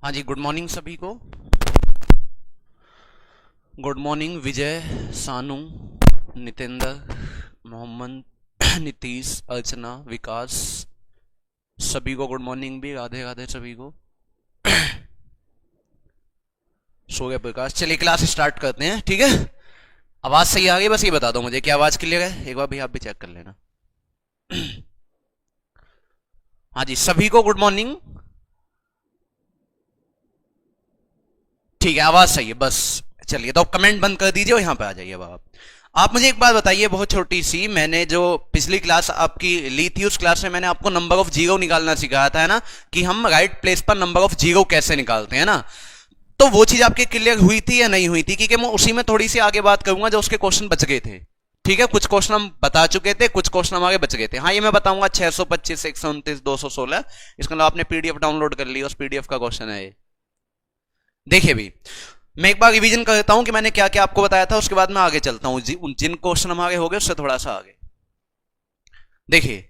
हाँ जी, good morning सभी को। गुड मॉर्निंग विजय, सानू, नितेंद्र, मोहम्मद, नीतीश, अर्चना, विकास, सभी को गुड मॉर्निंग भी। राधे राधे सभी को। सूर्य प्रकाश। चलिए क्लास स्टार्ट करते हैं, ठीक है। आवाज सही आ गई? बस ये बता दो मुझे कि आवाज क्लियर है। एक बार भी आप भी चेक कर लेना। हाँ जी, सभी को गुड मॉर्निंग। ठीक है, आवाज सही है बस। चलिए तो कमेंट बंद कर दीजिए और यहाँ पे आ जाइए। अब आप मुझे एक बात बताइए, बहुत छोटी सी। मैंने जो पिछली क्लास आपकी ली थी, उस क्लास में मैंने आपको नंबर ऑफ जीरो निकालना सिखाया था, है ना, कि हम राइट प्लेस पर नंबर ऑफ जीरो कैसे निकालते हैं ना। तो वो चीज आपकी क्लियर हुई थी या नहीं हुई थी? क्योंकि मैं उसी में थोड़ी सी आगे बात करूंगा जो उसके क्वेश्चन बच गए थे। ठीक है, कुछ क्वेश्चन हम बता चुके थे, कुछ क्वेश्चन हमारे बच गए थे। हाँ, ये मैं बताऊंगा 625, 129, 216। इसके अलावा आपने पीडीएफ डाउनलोड कर ली, उस पीडीएफ का क्वेश्चन है ये। देखिए भी, मैं एक बार रिवीजन कर देता हूं कि मैंने क्या क्या आपको बताया था, उसके बाद मैं आगे चलता हूं जिन क्वेश्चन हमारे हो गए उससे थोड़ा सा आगे। देखिए,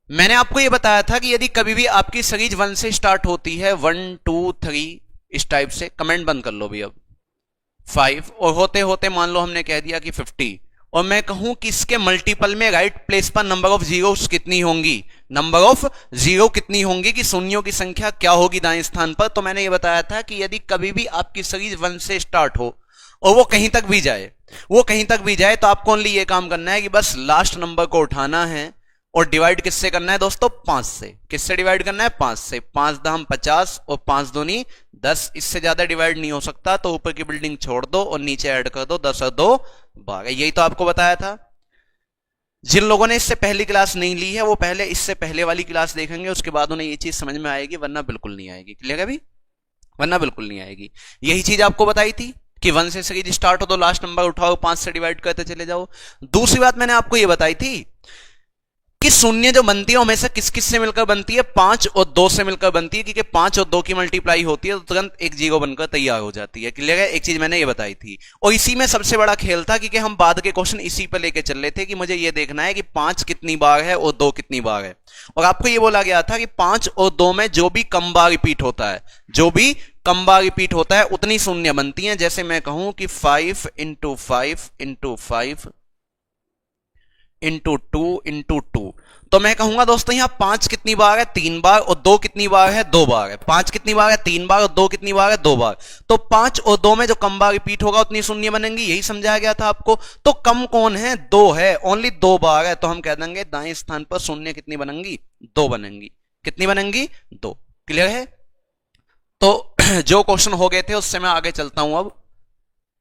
मैंने आपको यह बताया था कि यदि कभी भी आपकी सीरीज 1 से स्टार्ट होती है, 1 2 3 इस टाइप से, कमेंट बंद कर लो भी अब, 5, और होते होते मान लो हमने कह दिया कि 50, और मैं कहूं कि इसके मल्टीपल में राइट प्लेस पर नंबर ऑफ जीरो कितनी होंगी, नंबर ऑफ जीरो कितनी होंगी, कि शून्यों की संख्या क्या होगी दाएं स्थान पर। तो मैंने ये बताया था कि यदि कभी भी आपकी सीरीज 1 से स्टार्ट हो और वो कहीं तक भी जाए, तो आपको ओनली ये काम करना है कि बस लास्ट नंबर को उठाना है और डिवाइड किससे करना है दोस्तों? 5 से। किससे डिवाइड करना है? 5 से। 5 दम 50 और 5 दूनी 10। इससे ज्यादा डिवाइड नहीं हो सकता, तो ऊपर की बिल्डिंग छोड़ दो और नीचे ऐड कर दो, 10 और 2 12। यही तो आपको बताया था। जिन लोगों ने इससे पहली क्लास नहीं ली है वो पहले इससे पहले वाली क्लास देखेंगे, उसके बाद उन्हें ये चीज समझ में आएगी, वरना बिल्कुल नहीं आएगी। क्लियर है भी? वरना बिल्कुल नहीं आएगी। यही चीज आपको बताई थी कि 1 से सीरीज स्टार्ट हो तो लास्ट नंबर उठाओ, 5 से डिवाइड करते चले जाओ। दूसरी बात मैंने आपको ये बताई थी कि शून्य जो बनती है हमेशा किस किस से मिलकर बनती है? 5 और 2 से मिलकर बनती है, क्योंकि 5 और 2 की मल्टीप्लाई होती है तो तुरंत एक जीरो बनकर तैयार हो जाती है। क्लियर है? एक चीज मैंने ये बताई थी, और इसी में सबसे बड़ा खेल था, क्योंकि हम बाद के क्वेश्चन इसी पर लेके चल रहे थे कि मुझे ये देखना है कि 5 कितनी बार है और 2 कितनी बार है। और आपको ये बोला गया था कि 5 और 2 में जो भी कम बार रिपीट होता है, उतनी शून्य बनती है। जैसे मैं कहूं कि 5 इंटू 5 इंटू 5 इंटू 2 इंटू 2, तो मैं कहूंगा दोस्तों यहां 5 कितनी बार है? 3 बार। और 2 कितनी बार है? 2 बार है। 5 कितनी बार है? 3 बार। और 2 कितनी बार है? 2 बार। तो 5 और 2 में जो कम बार रिपीट होगा उतनी शून्य बनेंगी, यही समझाया गया था आपको। तो कम कौन है? 2 है, ओनली 2 बार है, तो हम कह देंगे दाएं स्थान पर शून्य कितनी बनेंगी? 2 बनेंगी। कितनी बनेंगी? 2। क्लियर है? तो जो क्वेश्चन हो गए थे उससे मैं आगे चलता हूं। अब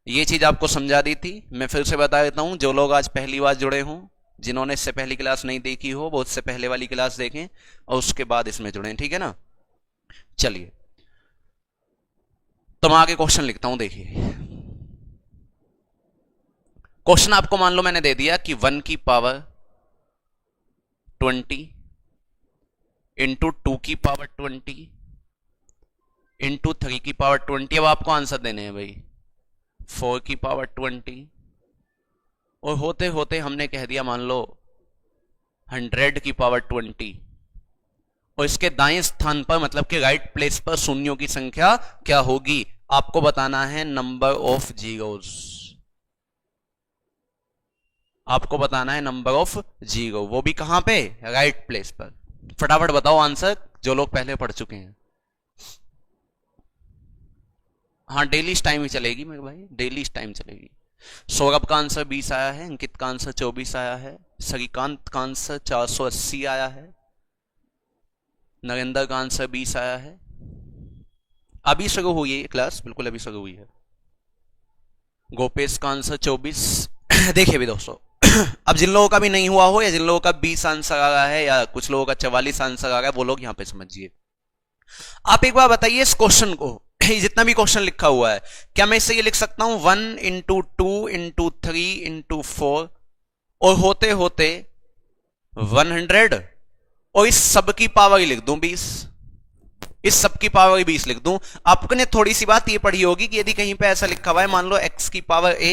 ये चीज आपको समझा दी थी, मैं फिर से बता देता हूं। जो लोग आज पहली बार जुड़े हों, जिन्होंने इससे पहली क्लास नहीं देखी हो, वो उससे पहले वाली क्लास देखें और उसके बाद इसमें जुड़ें, ठीक है ना। चलिए तो मैं आगे क्वेश्चन लिखता हूं। देखिए, क्वेश्चन आपको मान लो मैंने दे दिया कि 1 की पावर 20 इंटू 2 की पावर 20 इंटू 3 की पावर 20। अब आपको आंसर देने हैं भाई 4 की पावर 20, और होते होते हमने कह दिया मान लो 100 की पावर 20, और इसके दाएं स्थान पर मतलब कि राइट प्लेस पर शून्यों की संख्या क्या होगी? आपको बताना है नंबर ऑफ जीरोस। आपको बताना है नंबर ऑफ जीरो, वो भी कहां पे? राइट प्लेस पर। फटाफट बताओ आंसर, जो लोग पहले पढ़ चुके हैं। हाँ, डेली टाइम ही चलेगी मेरे भाई, डेली टाइम चलेगी। सौरभ का आंसर 20 आया है, अंकित का आंसर 24 आया है, श्रीकांत का आंसर 480 आया है, नरेंद्र का आंसर 20 आया है। अभी शुरू हुई है क्लास, बिल्कुल अभी शुरू हुई है। गोपेश का आंसर 24। देखिए भी दोस्तों, अब जिन लोगों का भी नहीं हुआ हो, या जिन लोगों का 20 आंसर आ रहा है, या कुछ लोगों का 44 आंसर आ रहा है, वो लोग यहां पे समझिए। आप एक बार बताइए इस क्वेश्चन को, जितना भी क्वेश्चन लिखा हुआ है, क्या मैं इससे ये लिख सकता हूं 1 इंटू 2 इंटू 3 इंटू 4, और होते होते 100, और इस सब की पावर ही लिख दूं 20, इस सब की पावर 20 लिख दूं। आपने थोड़ी सी बात ये पढ़ी होगी कि यदि कहीं पे ऐसा लिखा हुआ है मान लो x की पावर a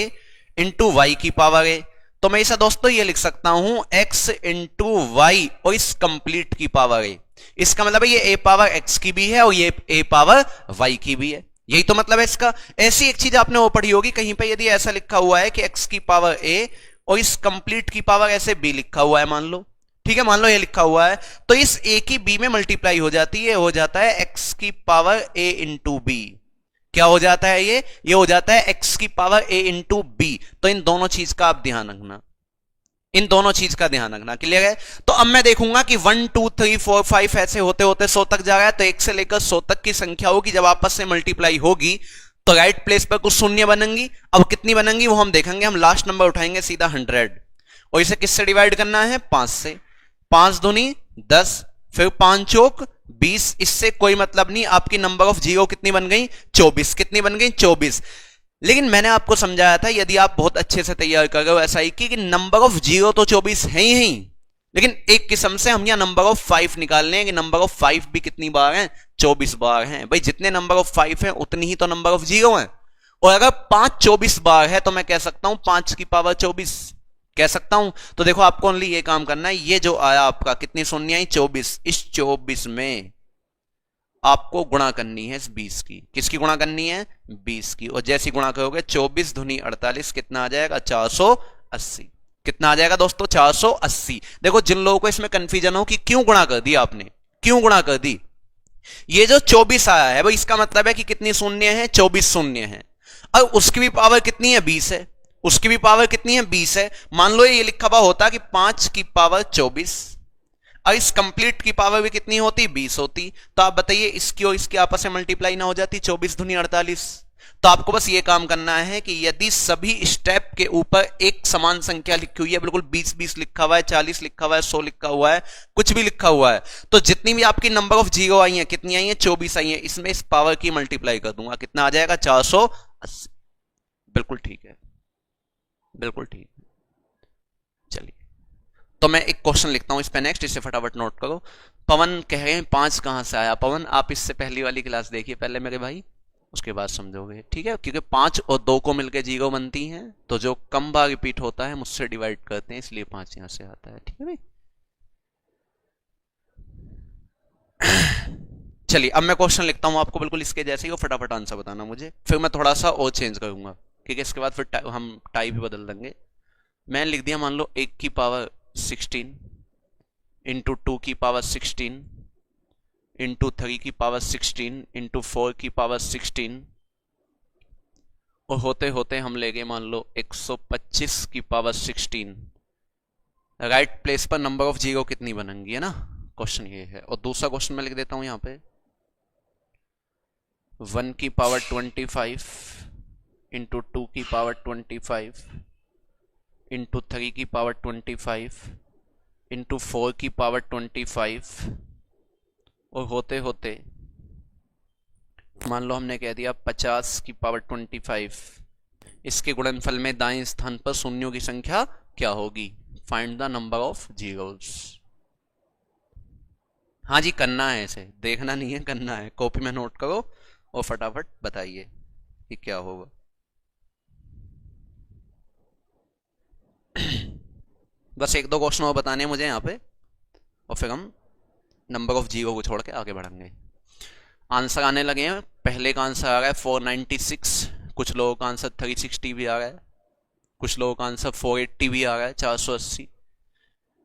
इंटू वाई की पावर a, तो मैं इसे दोस्तों ये लिख सकता हूं x इंटू वाई और इस कंप्लीट की पावर a। इसका मतलब है ये a पावर x की भी है और ये a पावर y की भी है, यही तो मतलब है इसका। ऐसी एक चीज आपने वो पढ़ी होगी कहीं पे, यदि ऐसा लिखा हुआ है कि x की पावर a और इस कंप्लीट की पावर ऐसे b लिखा हुआ है, मान लो, ठीक है, मान लो ये लिखा हुआ है, तो इस a की b में मल्टीप्लाई हो जाती है, हो जाता है x की पावर a इंटू बी। क्या हो जाता है ये हो जाता है x की पावर a इंटू बी। तो इन दोनों चीज का आप ध्यान रखना, इन दोनों चीज का ध्यान रखना, क्लियर है। तो अब मैं देखूंगा कि 1 2 3 4 5 ऐसे होते होते 100 तक जा रहा है, तो 1 से लेकर 100 तक की संख्या होगी जब आपस से मल्टीप्लाई होगी तो राइट प्लेस पर कुछ शून्य बनेंगी। अब कितनी बनेंगी वो हम देखेंगे, हम लास्ट नंबर उठाएंगे सीधा 100 और इसे किससे डिवाइड करना है, 5 से। 5 दूनी 10, फिर 5 चौक 20, इससे कोई मतलब नहीं। आपकी नंबर ऑफ जीरो कितनी बन गई, 24। कितनी बन गई, 24। लेकिन मैंने आपको समझाया था, यदि आप बहुत अच्छे से तैयार कर रहे हो ऐसा ही कि नंबर ऑफ जीरो तो 24 है ही, लेकिन एक किस्म से हम यहां नंबर ऑफ 5 निकाल लें कि नंबर ऑफ 5 भी कितनी बार है, 24 बार है। भाई जितने नंबर ऑफ 5 है उतनी ही तो नंबर ऑफ जीरो है, और अगर 5 24 बार है तो मैं कह सकता हूं 5 की पावर 24 कह सकता हूं। तो देखो आपको ओनली ये काम करना है, ये जो आया आपका कितनी शून्य आई, 24, इस 24 में आपको गुणा करनी है इस 20 की। किसकी गुणा करनी है, 20 की। और जैसी गुणा करोगे 24 दूनी 48, कितना आ जाएगा, 480। कितना आ जाएगा दोस्तों, 480। देखो जिन लोगों को इसमें कंफ्यूजन हो कि क्यों गुणा कर दी आपने, क्यों गुणा कर दी, ये जो 24 आया है भाई इसका मतलब है कि कितनी शून्य है, 24 शून्य है। अब उसकी भी पावर कितनी है, 20 है। उसकी भी पावर कितनी है, 20 है। मान लो ये लिखा हुआ होता कि 5 की पावर 24, और इस कंप्लीट की पावर भी कितनी होती, 20 होती। तो आप बताइए इसकी और इसकी आपस में मल्टीप्लाई ना हो जाती, 24 दूनी 48। तो आपको बस ये काम करना है कि यदि सभी स्टेप के ऊपर एक समान संख्या लिखी हुई है, बिल्कुल 20 लिखा हुआ है, 40 लिखा हुआ है, 100 लिखा हुआ है, कुछ भी लिखा हुआ है, तो जितनी भी आपकी नंबर ऑफ जीरो आई है, कितनी आई है, 24 आई है, इसमें इस पावर की मल्टीप्लाई कर दूंगा, कितना आ जाएगा, 480। बिल्कुल ठीक है, बिल्कुल ठीक। चलिए तो मैं एक क्वेश्चन लिखता हूं इस पे नेक्स्ट, इसे फटाफट नोट करो। पवन कह रहे हैं 5 कहां से आया। पवन आप इससे पहली वाली क्लास देखिए पहले मेरे भाई, उसके बाद समझोगे, ठीक है। क्योंकि 5 और 2 को मिलकर जीरो बनती हैं, तो जो कम बार रिपीट होता है मुझसे डिवाइड करते हैं, इसलिए 5 यहां से आता है, ठीक है भाई। चलिए अब मैं क्वेश्चन लिखता हूं आपको बिल्कुल इसके जैसे ही, वो फटाफट आंसर बताना मुझे, फिर मैं थोड़ा सा और चेंज करूंगा, ठीक है। इसके बाद फिर हम टाइप भी बदल देंगे। मैंने लिख दिया, मान लो 1 की पावर 16 इंटू 2 की पावर 16 इंटू 3 की पावर 16 इंटू 4 की पावर 16, और होते होते हम ले गए मान लो 125 की पावर 16। राइट प्लेस पर नंबर ऑफ जीरो कितनी बनेंगी, है ना, क्वेश्चन ये है। और दूसरा क्वेश्चन मैं लिख देता हूं यहां पे, 1 की पावर 25 इंटू 2 की पावर 25 इंटू 3 की पावर 25 इंटू 4 की पावर 25, और होते होते मान लो हमने कह दिया 50 की पावर 25। इसके गुणनफल में दाएं स्थान पर शून्यों की संख्या क्या होगी, find the number of zeros. हाँ जी करना है, ऐसे देखना नहीं है, करना है। कॉपी में नोट करो और फटाफट बताइए कि क्या होगा। बस 1-2 क्वेश्चन और बताने हैं मुझे यहाँ पे, और फिर हम नंबर ऑफ जीरो को छोड़ के आगे बढ़ेंगे। आंसर आने लगे हैं। पहले का आंसर आ रहा है 496, कुछ लोगों का आंसर 360 भी आ रहा है, कुछ लोगों का आंसर 480 भी आ रहा है, 480।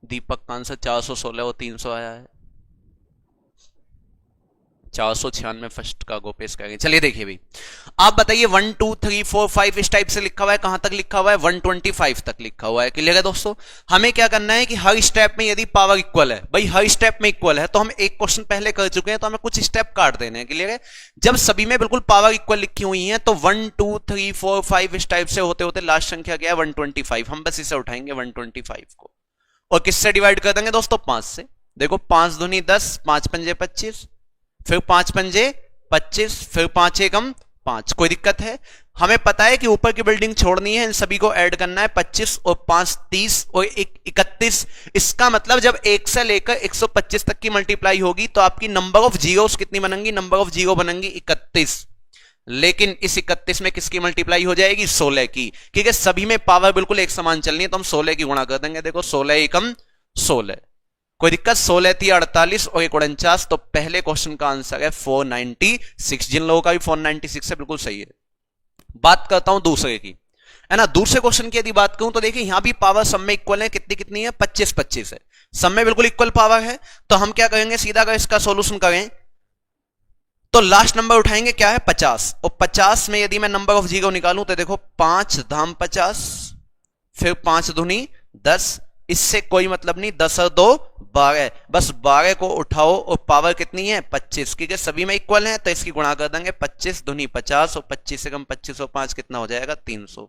दीपक का आंसर 416 और 300 आया है। 496 फर्स्ट का गोपेश करेंगे। चलिए देखिए भाई, आप बताइए 1 2 3 4 5 इस टाइप से लिखा हुआ है, कहां तक लिखा हुआ है, 125 तक लिखा हुआ है। क्लियर है दोस्तों। हमें क्या करना है कि हर स्टेप में यदि पावर इक्वल है, भाई हर स्टेप में इक्वल है, तो हम एक क्वेश्चन पहले कर चुके हैं, तो हमें कुछ स्टेप काट देने हैं। क्लियर है। जब सभी में बिल्कुल पावर इक्वल लिखी हुई है, तो 1 2 3 4 5 इस टाइप से होते होते लास्ट संख्या क्या है, 125। हम बस इसे उठाएंगे 125 को, और किससे डिवाइड कर देंगे दोस्तों, 5 से। देखो 5 दूनी 10, 5 पंजे 25, फिर 5 पंजे 25, फिर 5 एकम 5। कोई दिक्कत है। हमें पता है कि ऊपर की बिल्डिंग छोड़नी है, इन सभी को ऐड करना है, 25 और 5 30 और 31। इसका मतलब जब 1 से लेकर 125 तक की मल्टीप्लाई होगी तो आपकी नंबर ऑफ जीरोस कितनी बनेंगी, नंबर ऑफ जीरो बनेंगी 31। लेकिन इस 31 में किसकी मल्टीप्लाई हो जाएगी? 16 की, क्योंकि सभी में पावर बिल्कुल एक समान चलनी है, तो हम 16 की गुणा कर देंगे। देखो 16 एकम 16, कोई दिक्कत? 16 थी 48 और 49, तो पहले क्वेश्चन का आंसर है 496। जिन लोगों का भी 496 है बिल्कुल सही है। बात करता हूं दूसरे की, है ना। दूसरे क्वेश्चन की यदि बात करूं तो देखिए यहां भी पावर सब में इक्वल है। कितनी कितनी है? 25 25 है, सब में बिल्कुल इक्वल पावर है। तो हम क्या करेंगे, सीधा अगर इसका सॉल्यूशन करें तो लास्ट नंबर उठाएंगे, क्या है? 50। और 50 में यदि मैं नंबर ऑफ जीरो निकालूं तो देखो 5 धाम 50, फिर 5 दूनी 10, इससे कोई मतलब नहीं। 10 और 2 12, बस 12 को उठाओ और पावर कितनी है? 25, क्योंकि सभी में इक्वल है तो इसकी गुणा कर देंगे। 25 दूनी 50 और 25 से कम 25 और 5 कितना हो जाएगा? 300।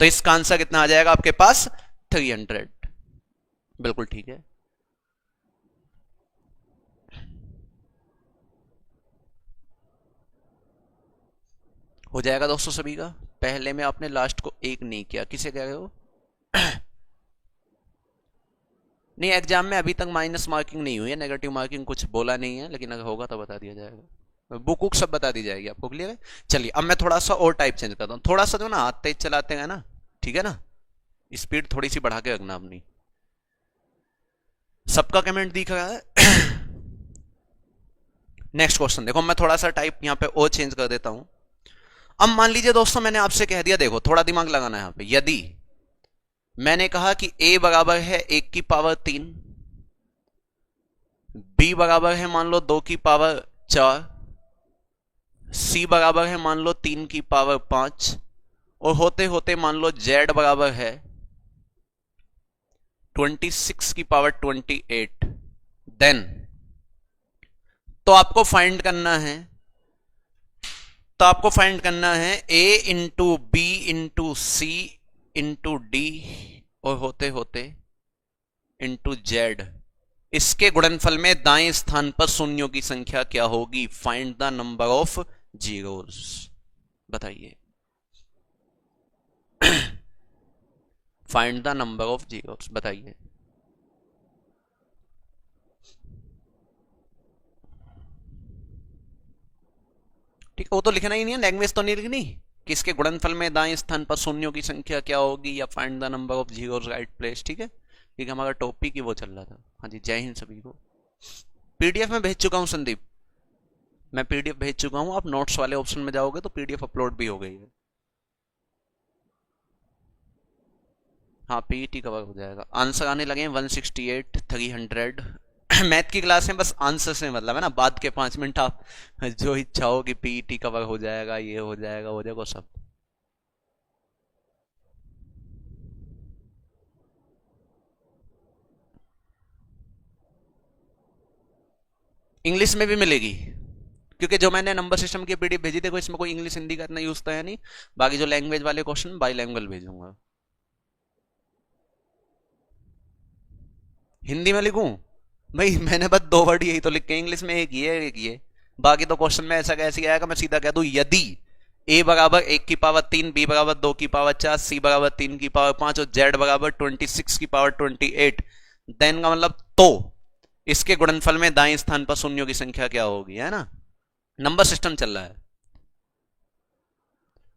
तो इसका आंसर कितना आ जाएगा आपके पास? 300। बिल्कुल ठीक है। हो जाएगा दोस्तों सभी का। पहले में आपने लास्ट को एक नहीं किया, किसे कह रहे हो? नहीं, एग्जाम में अभी तक माइनस मार्किंग नहीं हुई है, नेगेटिव मार्किंग कुछ बोला नहीं है, लेकिन अगर होगा तो बता दिया जाएगा। बुक बुक सब बता दी जाएगी आपको। क्लियर है? चलिए अब मैं थोड़ा सा और टाइप चेंज करता हूँ। थोड़ा सा जो ना हाथ तेज चलाते हैं ना, ठीक है ना, स्पीड थोड़ी सी बढ़ा के रखना अपनी। सबका कमेंट दिख रहा है? नेक्स्ट क्वेश्चन देखो, मैं थोड़ा सा टाइप यहाँ पे और चेंज कर देता हूं। अब मान लीजिए दोस्तों मैंने आपसे कह दिया, देखो थोड़ा दिमाग लगाना है यहां पे। यदि मैंने कहा कि a बराबर है 1 की पावर 3, b बराबर है मान लो 2 की पावर 4, c बराबर है मान लो 3 की पावर 5, और होते होते मान लो z बराबर है 26 की पावर 28, देन तो आपको फाइंड करना है, a into b into c into d और होते होते इंटू जेड। इसके गुणनफल में दाएं स्थान पर शून्यों की संख्या क्या होगी? Find the number of zeros. बताइए। Find the number of zeros, बताइए। ठीक है, वो तो लिखना ही नहीं है, लैंग्वेज तो नहीं लिखनी कि इसके गुणनफल में दाएं स्थान पर शून्यों की संख्या क्या होगी या find the number of zeros right place. ठीक है, क्योंकि हमारा टॉपिक ही वो चल रहा था। हाँ जी, जय हिंद सभी को। पीडीएफ में भेज चुका हूं संदीप, मैं पीडीएफ भेज चुका हूं। आप नोट्स वाले ऑप्शन में जाओगे तो पीडीएफ अपलोड भी हो गई है। हाँ, पीईटी कवर हो जाएगा। आंसर आने लगे 168 300। मैथ की क्लास में बस आंसर से मतलब है ना, बाद के 5 मिनट आप जो इच्छा हो कि पीईटी कवर हो जाएगा, ये हो जाएगा, वो देखो सब। इंग्लिश में भी मिलेगी, क्योंकि जो मैंने नंबर सिस्टम की पीडीएफ भेजी थी इसमें कोई इंग्लिश हिंदी का इतना यूज तो है नहीं। बाकी जो लैंग्वेज वाले क्वेश्चन बाईलैंग्वेज भेजूंगा। हिंदी में लिखूं भाई? मैंने बस 2 वर्ड यही तो लिखे, इंग्लिश में एक ही है, एक ये। बाकी तो क्वेश्चन में ऐसा कैसे आएगा, मैं सीधा कह दूं यदि a बराबर 1 की पावर 3, b बराबर 2 की पावर 4, c बराबर 3 की पावर 5 और z बराबर 26 की पावर 28, देन का मतलब तो इसके गुणनफल में दाएं स्थान पर शून्यों की संख्या क्या होगी, है ना। नंबर सिस्टम चल रहा है।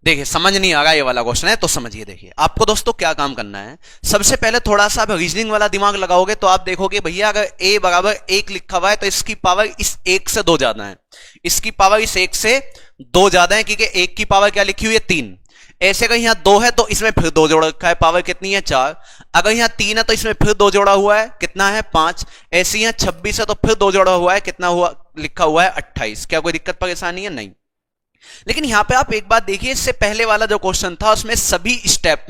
देखिए समझ नहीं आ रहा ये वाला क्वेश्चन है तो समझिए। देखिए आपको दोस्तों क्या काम करना है, सबसे पहले थोड़ा सा आप रीजनिंग वाला दिमाग लगाओगे तो आप देखोगे भैया अगर a बराबर 1 लिखा हुआ है तो इसकी पावर इस 1 से 2 ज्यादा है, इसकी पावर इस 1 से 2 ज्यादा है, क्योंकि 1 की पावर क्या लिखी हुई है 3। ऐसे अगर यहाँ 2 है तो इसमें फिर 2 जोड़ रखा है, पावर कितनी है 4। अगर यहाँ 3 है तो इसमें फिर 2 जोड़ा हुआ है, कितना है 5। ऐसे यहाँ 26 है तो फिर 2 जोड़ा हुआ है, कितना हुआ लिखा हुआ है 28। क्या कोई दिक्कत परेशानी है? नहीं। लेकिन यहां पे आप एक बात देखिए, इससे पहले वाला जो क्वेश्चन था उसमें सभी स्टेप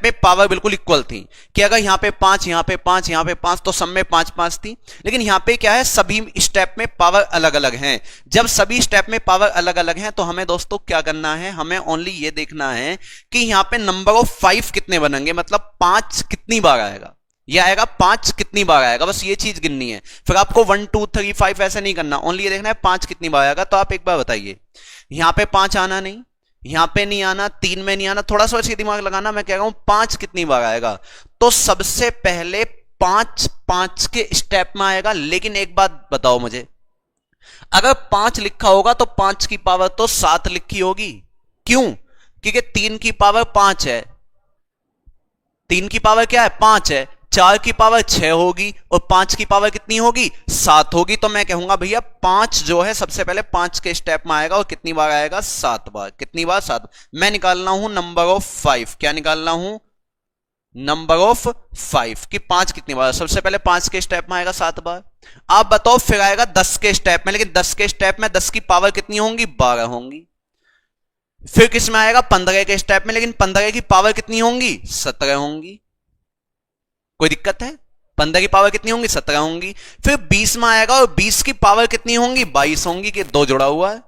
में पावर बिल्कुल इक्वल थी कि अगर यहां पे 5 यहां पे 5 यहां पे 5 तो सब में 5 5 थी। लेकिन यहां पे क्या है, सभी स्टेप में पावर अलग अलग हैं। जब सभी स्टेप में पावर अलग अलग हैं तो हमें दोस्तों क्या करना है, हमें ओनली ये देखना है कि यहां पे नंबर ऑफ 5 कितने बनेंगे, मतलब 5 कितनी बार आएगा, ये आएगा 5 कितनी बार आएगा, बस ये चीज गिननी है। फिर आपको 1 2 3 5 ऐसा नहीं करना, ओनली ये देखना है 5 कितनी बार आएगा। तो आप एक बार बताइए, यहां पे 5 आना नहीं, यहां पे नहीं आना, 3 में नहीं आना, थोड़ा सा ऐसे दिमाग लगाना। मैं कह रहा हूं 5 कितनी बार आएगा, तो सबसे पहले 5 5 के स्टेप में आएगा। लेकिन एक बात बताओ मुझे, अगर 5 लिखा होगा तो 5 की पावर तो 7 लिखी होगी। क्यों? क्योंकि 3 की पावर 5 है, 3 की पावर क्या है 5 है, 4 की पावर 6 होगी और 5 की पावर कितनी होगी 7 होगी। तो मैं कहूंगा भैया 5 जो है सबसे पहले 5 के स्टेप में आएगा और कितनी बार आएगा 7 बार। कितनी बार 7। मैं निकालना हूं नंबर ऑफ 5। क्या निकालना हूं? नंबर ऑफ 5 कि 5 कितनी बार। सबसे पहले 5 के स्टेप में आएगा 7 बार। आप बताओ फिर आएगा 10 के स्टेप में, लेकिन 10 के स्टेप में 10 की पावर कितनी होंगी 12 होंगी। फिर किस में आएगा 15 के स्टेप में, लेकिन 15 की पावर कितनी होंगी 17 होंगी। कोई दिक्कत है? 15 की पावर कितनी होंगी 17 होंगी। फिर 20 में आएगा और 20 की पावर कितनी होंगी 22 होंगी, कि 2 जुड़ा हुआ है।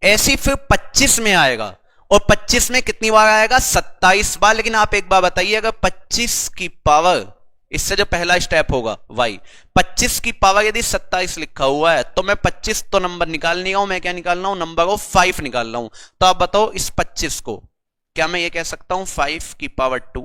ऐसी फिर 25 में आएगा और 25 में कितनी बार आएगा 27 बार। लेकिन आप एक बार बताइए, अगर 25 की पावर, इससे जो पहला स्टेप होगा y, 25 की पावर यदि 27 लिखा हुआ है तो मैं 25 तो नंबर निकाल नहीं रहा हूं, मैं क्या निकाल रहा हूं नंबर ऑफ 5 निकाल रहा हूं। तो आप बताओ इस 25 को क्या मैं ये कह सकता हूं 5 की पावर 2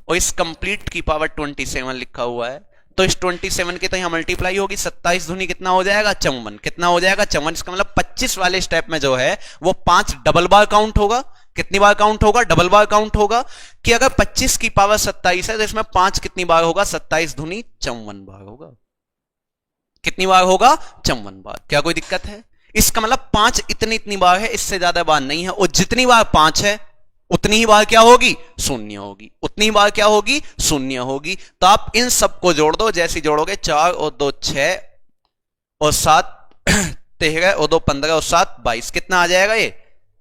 और इस कंप्लीट की पावर 27 लिखा हुआ है, तो इस 27 की तो यहां मल्टीप्लाई होगी, 27 दूनी कितना हो जाएगा 54। कितना हो जाएगा 54। इसका मतलब 25 वाले स्टेप में जो है वो 5 डबल बार काउंट होगा। कितनी बार काउंट होगा? डबल बार काउंट होगा। कि अगर 25 की पावर 27 है तो इसमें 5 कितनी बार होगा 27 दूनी 54 बार होगा। कितनी बार होगा 54 बार। क्या कोई दिक्कत है? इसका मतलब 5 इतनी इतनी बार है, इससे ज्यादा बार नहीं है। और जितनी बार 5 है उतनी ही बार क्या होगी शून्य होगी। उतनी ही बार क्या होगी शून्य होगी। तो आप इन सबको जोड़ दो, जैसे जोड़ोगे 4 और 2 6 और 7 13 और 2 15 और 7 22। कितना आ जाएगा ये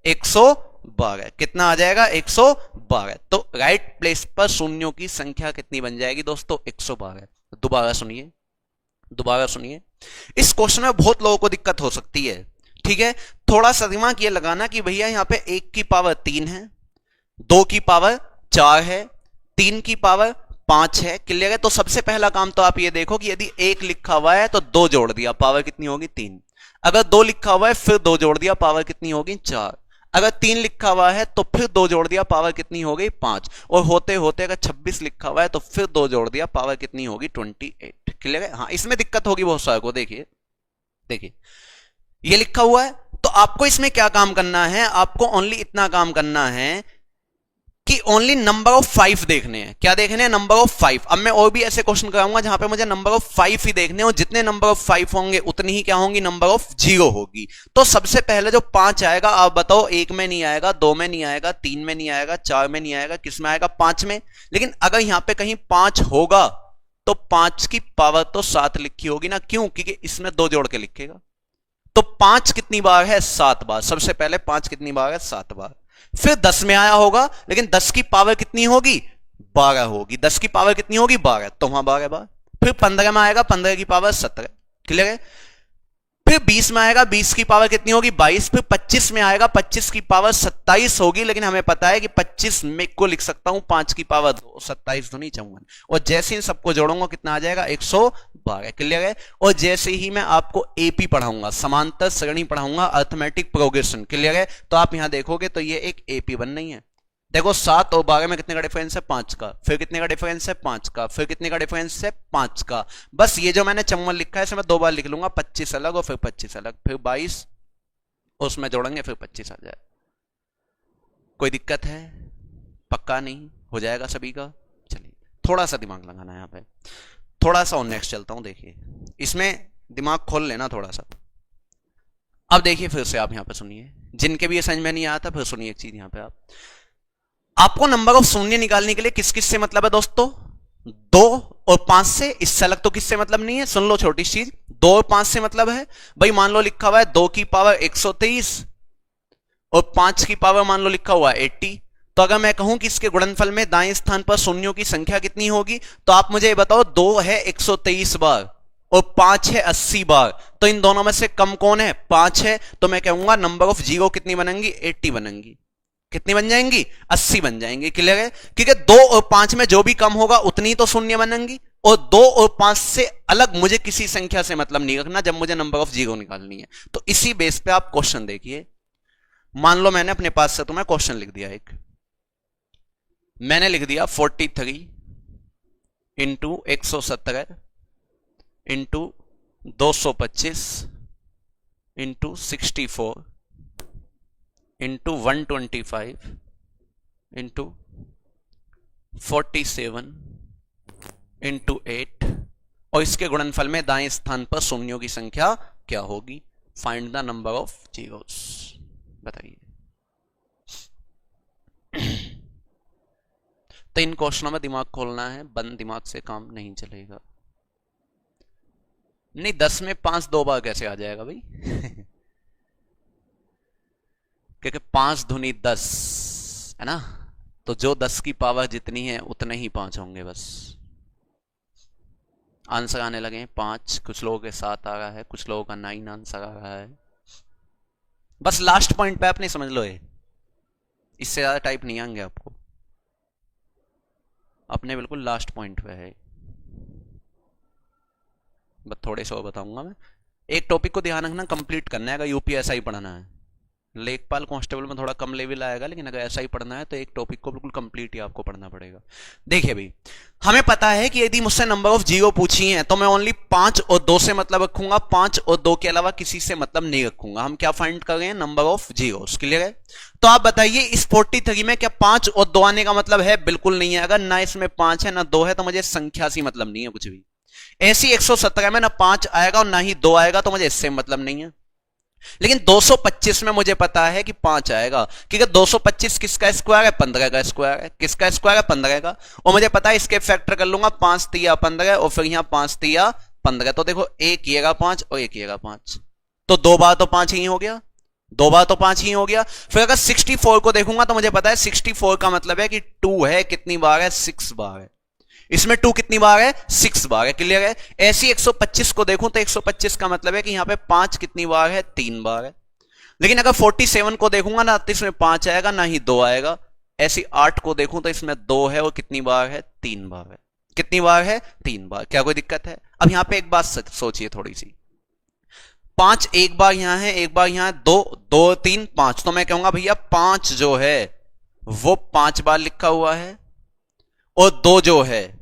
112। कितना आ जाएगा 112। तो राइट प्लेस पर शून्यों की संख्या कितनी बन जाएगी दोस्तों 112। दोबारा सुनिए, दोबारा सुनिए। इस क्वेश्चन में बहुत लोगों को दिक्कत हो सकती है, ठीक है। थोड़ा सा दिमाग ये लगाना कि भैया यहां पे 1 की पावर 3 है, 2 की पावर 4 है, 3 की पावर 5 है। क्लियर है? तो सबसे पहला काम तो आप ये देखो कि यदि 1 लिखा हुआ है तो 2 जोड़ दिया, पावर कितनी होगी 3। अगर 2 लिखा हुआ है फिर 2 जोड़ दिया, पावर कितनी होगी 4। अगर 3 लिखा हुआ है तो फिर 2 जोड़ दिया, पावर कितनी हो गई 5। और होते होते अगर 26 लिखा हुआ है तो फिर 2 जोड़ दिया, पावर कितनी होगी 28। क्लियर है? हाँ, इसमें दिक्कत होगी बहुत सारे को। देखिए देखिए ये लिखा हुआ है, तो आपको इसमें क्या काम करना है, आपको ओनली इतना काम करना है कि ओनली नंबर ऑफ 5 देखने हैं। क्या देखने हैं? Number of 5। अब मैं और भी ऐसे क्वेश्चन कराऊंगा जहां पे मुझे नंबर ऑफ 5 ही देखने हैं, और जितने नंबर ऑफ 5 होंगे उतनी ही क्या होंगी नंबर ऑफ 0 होगी। तो सबसे पहले जो 5 आएगा, आप बताओ 1 में नहीं आएगा, 2 में नहीं आएगा, 3 में नहीं आएगा, 4 में नहीं आएगा, किस में आएगा 5 में। लेकिन अगर यहां पे कहीं 5 होगा तो 5 की पावर तो 7 लिखी होगी ना। क्यों? क्योंकि इसमें 2 जोड़ के लिखेगा। तो 5 कितनी बार है 7 बार। सबसे पहले 5 कितनी बार है 7 बार। फिर 10 में आया होगा, लेकिन 10 की पावर कितनी होगी 12 होगी। 10 की पावर कितनी होगी 12, तो वहां 12 बार। फिर 15 में आएगा, 15 की पावर 17। क्लियर है? फिर 20 में आएगा, 20 की पावर कितनी होगी 22। फिर 25 में आएगा, 25 की पावर 27 होगी। लेकिन हमें पता है कि 25 में को लिख सकता हूं 5 की पावर 2, 27 दूनी 54। और जैसे इन सबको जोड़ूंगा कितना आ जाएगा 112। क्लियर है? और जैसे ही मैं आपको एपी पढ़ाऊंगा, समांतर श्रेणी पढ़ाऊंगा, अर्थमेटिक प्रोग्रेशन, क्लियर है, तो आप यहां देखोगे तो ये एक एपी बन रही है। देखो 7 और 12 में कितने का डिफरेंस है 5 का। फिर कितने का डिफरेंस है 5 का। फिर कितने का डिफरेंस है 5 का। बस ये जो मैंने 54 लिखा है इसे मैं 2 बार लिख लूंगा, 25 अलग और फिर 25 अलग, फिर 22 उसमें जोड़ेंगे, फिर 25 आ जाए। कोई दिक्कत है? पक्का नहीं हो जाएगा सभी का। चलिए थोड़ा सा दिमाग लगाना है यहाँ पे, थोड़ा सा और नेक्स्ट चलता हूं। देखिए इसमें दिमाग खोल लेना थोड़ा सा। अब देखिए फिर से आप यहां पे सुनिए, जिनके भी ये समझ में नहीं आया था फिर सुनिए एक चीज यहां पे। आपको नंबर ऑफ शून्य निकालने के लिए किस किस से मतलब है दोस्तों 2 और 5 से। इससे अलग तो किससे मतलब नहीं है। सुन लो छोटी चीज, 2 और 5 से मतलब है भाई, मान लो लिखा हुआ है 2 की पावर 123 और 5 की पावर मान लो लिखा हुआ है 80। तो अगर मैं कहूं कि इसके गुणनफल में दाएं स्थान पर शून्यों की संख्या कितनी होगी, तो आप मुझे बताओ 2 है 123 बार और 5 है 80 बार, तो इन दोनों में से कम कौन है 5 है। तो मैं कहूंगा नंबर ऑफ 0 कितनी बनेंगी 80 बनेंगी। कितनी बन जाएंगी 80 बन जाएंगी। क्लियर है? क्योंकि 2 और 5 में जो भी कम होगा उतनी तो शून्य बनेंगी, और 2 और 5 से अलग मुझे किसी संख्या से मतलब नहीं रखना जब मुझे नंबर ऑफ 0 निकालनी है। तो इसी बेस पे आप क्वेश्चन देखिए। मान लो मैंने अपने पास से तुम्हें क्वेश्चन लिख दिया, एक मैंने लिख दिया 43 into 117 into 225 into 64 into 125 into 47 into 8 और इसके गुणनफल में दाएं स्थान पर शून्यों की संख्या क्या होगी? Find the number of zeros. बताइए। तो इन क्वेश्चनों में दिमाग खोलना है, बंद दिमाग से काम नहीं चलेगा। नहीं 10 में 5 दो बार कैसे आ जाएगा भाई? क्योंकि 5 दूनी 10 है ना, तो जो 10 की पावर जितनी है उतने ही 5 होंगे बस। आंसर आने लगे 5, कुछ लोगों के 7 आ रहा है, कुछ लोगों का 9 आंसर आ रहा है। बस लास्ट पॉइंट पे आपने समझ लो, ये इससे ज्यादा टाइप नहीं आएंगे आपको, अपने बिल्कुल लास्ट पॉइंट पे है। बस थोड़े से और बताऊंगा मैं। एक टॉपिक को ध्यान रखना, कंप्लीट करना है। अगर यूपीएसआई पढ़ना है, लेखपाल कांस्टेबल में थोड़ा कम लेवल आएगा, लेकिन अगर ऐसा ही पढ़ना है तो एक टॉपिक को बिल्कुल कंप्लीट ही आपको पढ़ना पड़ेगा। देखिए भाई, हमें पता है कि यदि मुझसे नंबर ऑफ जीरो पूछी है तो मैं ओनली 5 और 2 से मतलब रखूंगा, 5 और 2 के अलावा किसी से मतलब नहीं रखूंगा। हम क्या फाइंड कर रहे हैं? Number of zero. क्लियर है? तो आप बताइए इस 43 में क्या 5 और 2 आने का मतलब है? बिल्कुल नहीं है। अगर ना इसमें 5 है ना 2 है तो मुझे संख्या से मतलब नहीं है कुछ भी। ऐसी 117 में ना 5 आएगा और ना ही 2 आएगा तो मुझे इससे मतलब नहीं है। लेकिन 225 में मुझे पता है कि 5 आएगा, क्योंकि 225 किसका स्क्वायर है? 15 का स्क्वायर है। किसका स्क्वायर है? 15 का। और मुझे पता है इसके फैक्टर कर लूंगा, 5 तिया 15 और फिर यहां 5 तिया 15। तो देखो एक येगा 5 और एक येगा 5, तो 2 बार तो 5 ही हो गया, 2 बार तो 5 ही हो गया। फिर अगर 64 को देखूंगा तो मुझे पता है 64 का मतलब है कि 2 है, कितनी बार है? 6 बार है। इसमें 2 कितनी बार है? 6 बार है। क्लियर है? ऐसी 125 को देखूं तो 125 का मतलब है कि यहां पे 5 कितनी बार है? 3 बार है। लेकिन अगर 47 को देखूंगा ना तो इसमें 5 आएगा ना ही 2 आएगा। ऐसी 8 को देखूं तो इसमें 2 है और कितनी बार है? 3 बार है। कितनी बार है? 3 बार। क्या कोई दिक्कत है? अब यहां पे एक बात सोचिए थोड़ी सी, 5 एक बार यहां है, एक बार यहां, 2 2 3 5, तो मैं कहूंगा भैया 5 जो है वो 5 बार लिखा हुआ है और 2 जो है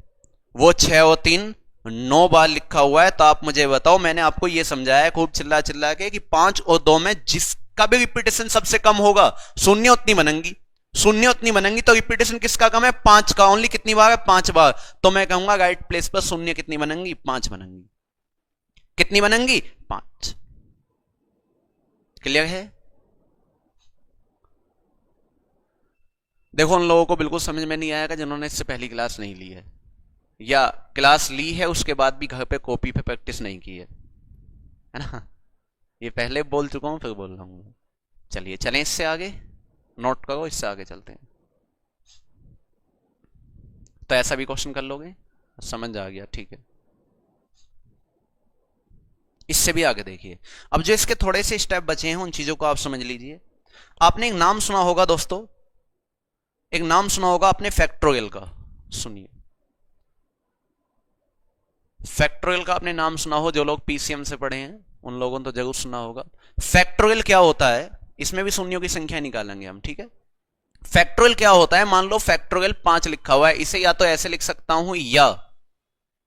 वो 6 और 3 9 बार लिखा हुआ है। तो आप मुझे बताओ, मैंने आपको यह समझाया है खूब चिल्ला चिल्ला के कि 5 और 2 में जिसका भी रिपीटेशन सबसे कम होगा, शून्य उतनी बनेंगी, शून्य उतनी बनेंगी। तो रिपीटेशन किसका कम है? 5 का। ओनली कितनी बार है? 5 बार। तो मैं कहूंगा राइट प्लेस पर शून्य कितनी बनेंगी? 5 बनेंगी। कितनी बनेंगी? 5। क्लियर है? देखो उन लोगों को बिल्कुल समझ में नहीं आएगा जिन्होंने इससे पहली क्लास नहीं ली है, या क्लास ली है उसके बाद भी घर पे कॉपी पे प्रैक्टिस नहीं की है ना। ये पहले बोल चुका हूं, फिर बोल रहा हूं। चलिए चलें इससे आगे, नोट करो, इससे आगे चलते हैं। तो ऐसा भी क्वेश्चन कर लोगे? समझ आ गया? ठीक है। इससे भी आगे देखिए। अब जो इसके थोड़े से स्टेप बचे हैं उन चीजों को आप समझ लीजिए। आपने एक नाम सुना होगा दोस्तों, एक नाम सुना होगा आपने फैक्टोरियल का। सुनिए, फैक्टोरियल का आपने नाम सुना हो, जो लोग पीसीएम से पढ़े हैं उन लोगों ने तो जरूर सुना होगा। फैक्टोरियल क्या होता है? इसमें भी शून्यों की संख्या निकालेंगे हम, ठीक है। फैक्टोरियल क्या होता है? मान लो फैक्टोरियल 5 लिखा हुआ है, इसे या तो ऐसे लिख सकता हूं या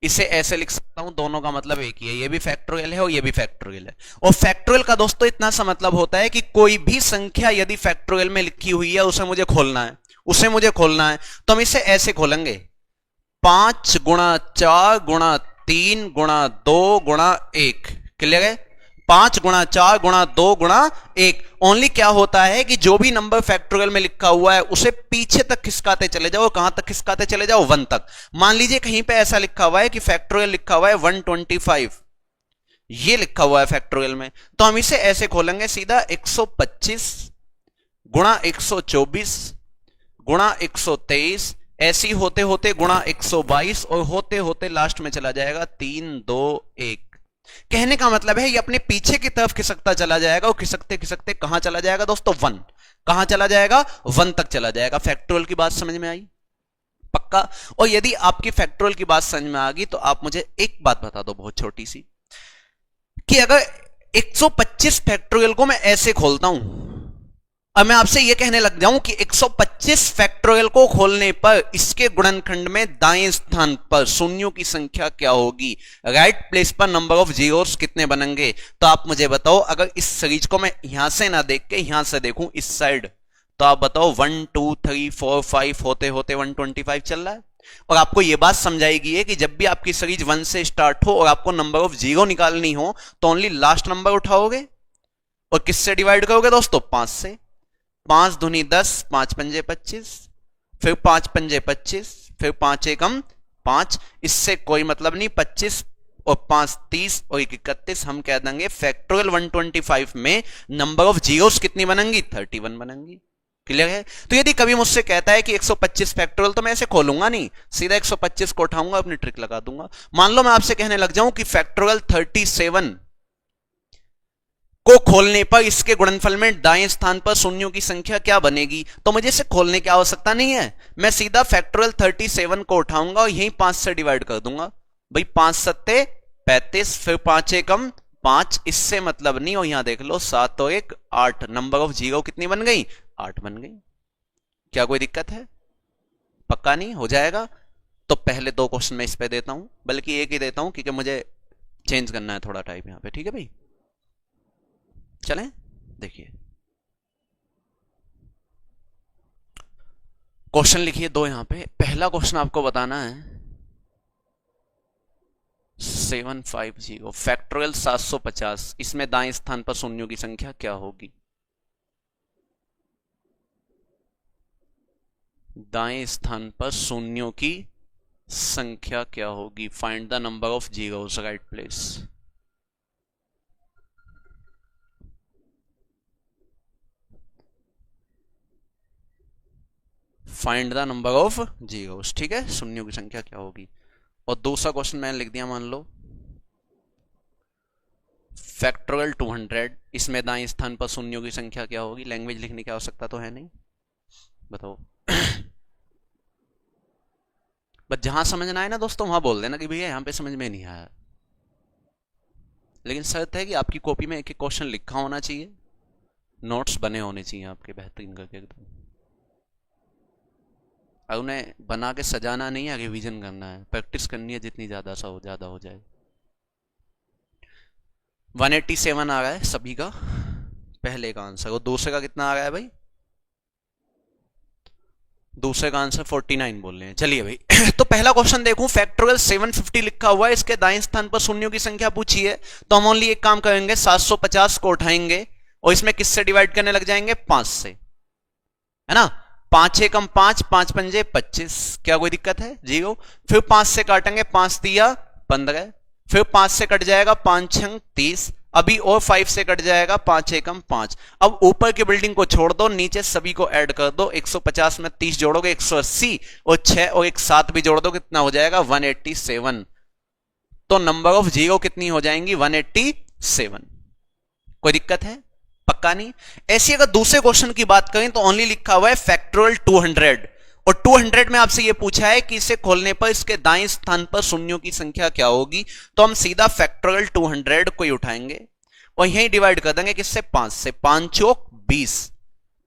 इसे ऐसे लिख सकता हूं, दोनों का मतलब एक ही है। ये भी फैक्टोरियल है और ये भी फैक्टोरियल है। और फैक्टोरियल का दोस्तों इतना सा मतलब होता है कि कोई भी संख्या यदि फैक्टोरियल में लिखी हुई है उसे मुझे खोलना है, उसे मुझे खोलना है। तो हम इसे ऐसे खोलेंगे, 5 गुणा 4 गुणा 3 गुणा 2 गुणा 1। क्लियर है? 5 गुणा 4 गुणा 2 गुणा 1। ओनली क्या होता है कि जो भी नंबर फैक्टोरियल में लिखा हुआ है उसे पीछे तक खिसकाते चले जाओ। कहां तक खिसकाते चले जाओ? 1 तक। मान लीजिए कहीं पे ऐसा लिखा हुआ है कि फैक्टोरियल लिखा हुआ है 125, ये लिखा हुआ है फैक्टोरियल में, तो हम इसे ऐसे खोलेंगे सीधा, 125 गुणा 124 गुणा 123, ऐसी होते होते गुणा 122 और होते होते लास्ट में चला जाएगा 3 2 1। कहने का मतलब है ये अपने पीछे की तरफ खिसकता चला जाएगा और खिसकते खिसकते कहां चला जाएगा दोस्तों? 1। कहां चला जाएगा? 1 तक चला जाएगा। फैक्टोरियल की बात समझ में आई? पक्का? और यदि आपकी फैक्टोरियल की बात समझ में आ गई तो आप मुझे एक बात बता दो बहुत छोटी सी, कि अगर 125 फैक्टोरियल को मैं ऐसे खोलता हूं अब मैं आपसे यह कहने लग जाऊं कि 125 फैक्टोरियल को खोलने पर इसके गुणनखंड में दाएं स्थान पर शून्यों की संख्या क्या होगी, राइट प्लेस पर नंबर ऑफ जीरोस कितने बनेंगे। तो आप मुझे बताओ, अगर इस सीरीज को मैं यहां से ना देख के यहां से देखूं इस साइड, तो आप बताओ 1 2 3 4 5 होते होते 125 चल रहा है। और आपको यह बात समझाएगी है कि जब भी आपकी सीरीज 1 से स्टार्ट हो और आपको नंबर ऑफ जीरो निकालनी हो तो ओनली लास्ट नंबर उठाओगे और किससे डिवाइड करोगे दोस्तों, 5 से। 5 दूनी 10, 5 पंजे 25, फिर 5 पंजे 25, फिर 5 एकम 5, इससे कोई मतलब नहीं। 25 और 5 30 और 1 31, हम कह देंगे फैक्टोरियल 125 में नंबर ऑफ जीरोस कितनी बनेंगी, 31 बनेंगी। क्लियर है। तो यदि कभी मुझसे कहता है कि 125 फैक्टोरियल, तो मैं ऐसे खोलूंगा नहीं, सीधा 125 को उठाऊंगा, अपनी ट्रिक लगा दूंगा। मान लो मैं आपसे कहने लग जाऊं कि फैक्टोरियल 37 को खोलने पर इसके गुणनफल में दाएं स्थान पर शून्यों की संख्या क्या बनेगी, तो मुझे इसे खोलने की आवश्यकता नहीं है। मैं सीधा फैक्टोरियल 37 को उठाऊंगा और यही 5 से डिवाइड कर दूंगा। भाई 5 सत्ते 35, फिर 5 एकम 5, इससे मतलब नहीं। और यहां देख लो 7 और 1 8, नंबर ऑफ जीरो कितनी बन गई, 8 बन गई। क्या कोई दिक्कत है, पक्का नहीं हो जाएगा। तो पहले 2 क्वेश्चन मैं इस पे देता हूं, बल्कि एक ही देता हूं क्योंकि मुझे चेंज करना है थोड़ा टाइप यहां पे। ठीक है भाई, चलें देखिए क्वेश्चन लिखिए 2 यहां पे। पहला क्वेश्चन आपको बताना है 750 फैक्टोरियल 750, इसमें दाएं स्थान पर शून्यों की संख्या क्या होगी। दाएं स्थान पर शून्यों की संख्या क्या होगी, find the number of zeros, right place. Find the number of zeros, ठीक है, शून्यों की संख्या क्या होगी। और दूसरा क्वेश्चन मैंने लिख दिया, मान लो फैक्टोरियल 200, इसमें दाएं स्थान पर शून्यों की संख्या क्या होगी। लैंग्वेज लिखने की आवश्यकता तो है नहीं, बताओ। बस जहां समझना है ना दोस्तों वहां बोल देना कि भैया यहां पे समझ में नहीं आया। लेकिन शर्त है कि आपकी कॉपी में एक एक क्वेश्चन लिखा होना चाहिए, नोट्स बने होने चाहिए आपके बेहतरीन करके एकदम। और उन्हें बना के सजाना नहीं है, रिवीजन करना है, प्रैक्टिस करनी है, जितनी ज्यादा सा हो ज्यादा हो जाए। 187 आ रहा है सभी का पहले का आंसर। और दूसरे का कितना आ रहा है भाई, दूसरे का आंसर 49 बोल रहे हैं। चलिए भाई तो पहला क्वेश्चन देखूं, फैक्टोरियल 750 लिखा हुआ है, इसके दाएं स्थान पर शून्यों की संख्या पूछी है। तो हम ओनली एक काम करेंगे, 750 को उठाएंगे और इसमें किससे डिवाइड करने लग जाएंगे, 5 से, है ना। 5 एकम 5, 5 पंजे 25, क्या कोई दिक्कत है, जीरो। फिर 5 से काटेंगे, 5 दिया 15, फिर 5 से कट जाएगा 5 छंग 30, अभी और 5 से कट जाएगा 5 एकम 5। अब ऊपर की बिल्डिंग को छोड़ दो, नीचे सभी को ऐड कर दो। 150 में 30 जोड़ोगे 180, और 6 और एक 7 भी जोड़ दो, कितना हो जाएगा 187। तो नंबर ऑफ जीरो कितनी हो जाएंगी, 187। कोई दिक्कत है, पक्का नहीं। ऐसी अगर दूसरे क्वेश्चन की बात करें तो ओनली लिखा हुआ है फैक्टोरियल 200, और 200 में आपसे यह पूछा है कि इसे खोलने पर इसके दाएं स्थान पर शून्यों की संख्या क्या होगी। तो हम सीधा फैक्टोरियल 200 को ही उठाएंगे और यही डिवाइड कर देंगे किससे, 5 से। 5 चौक 20,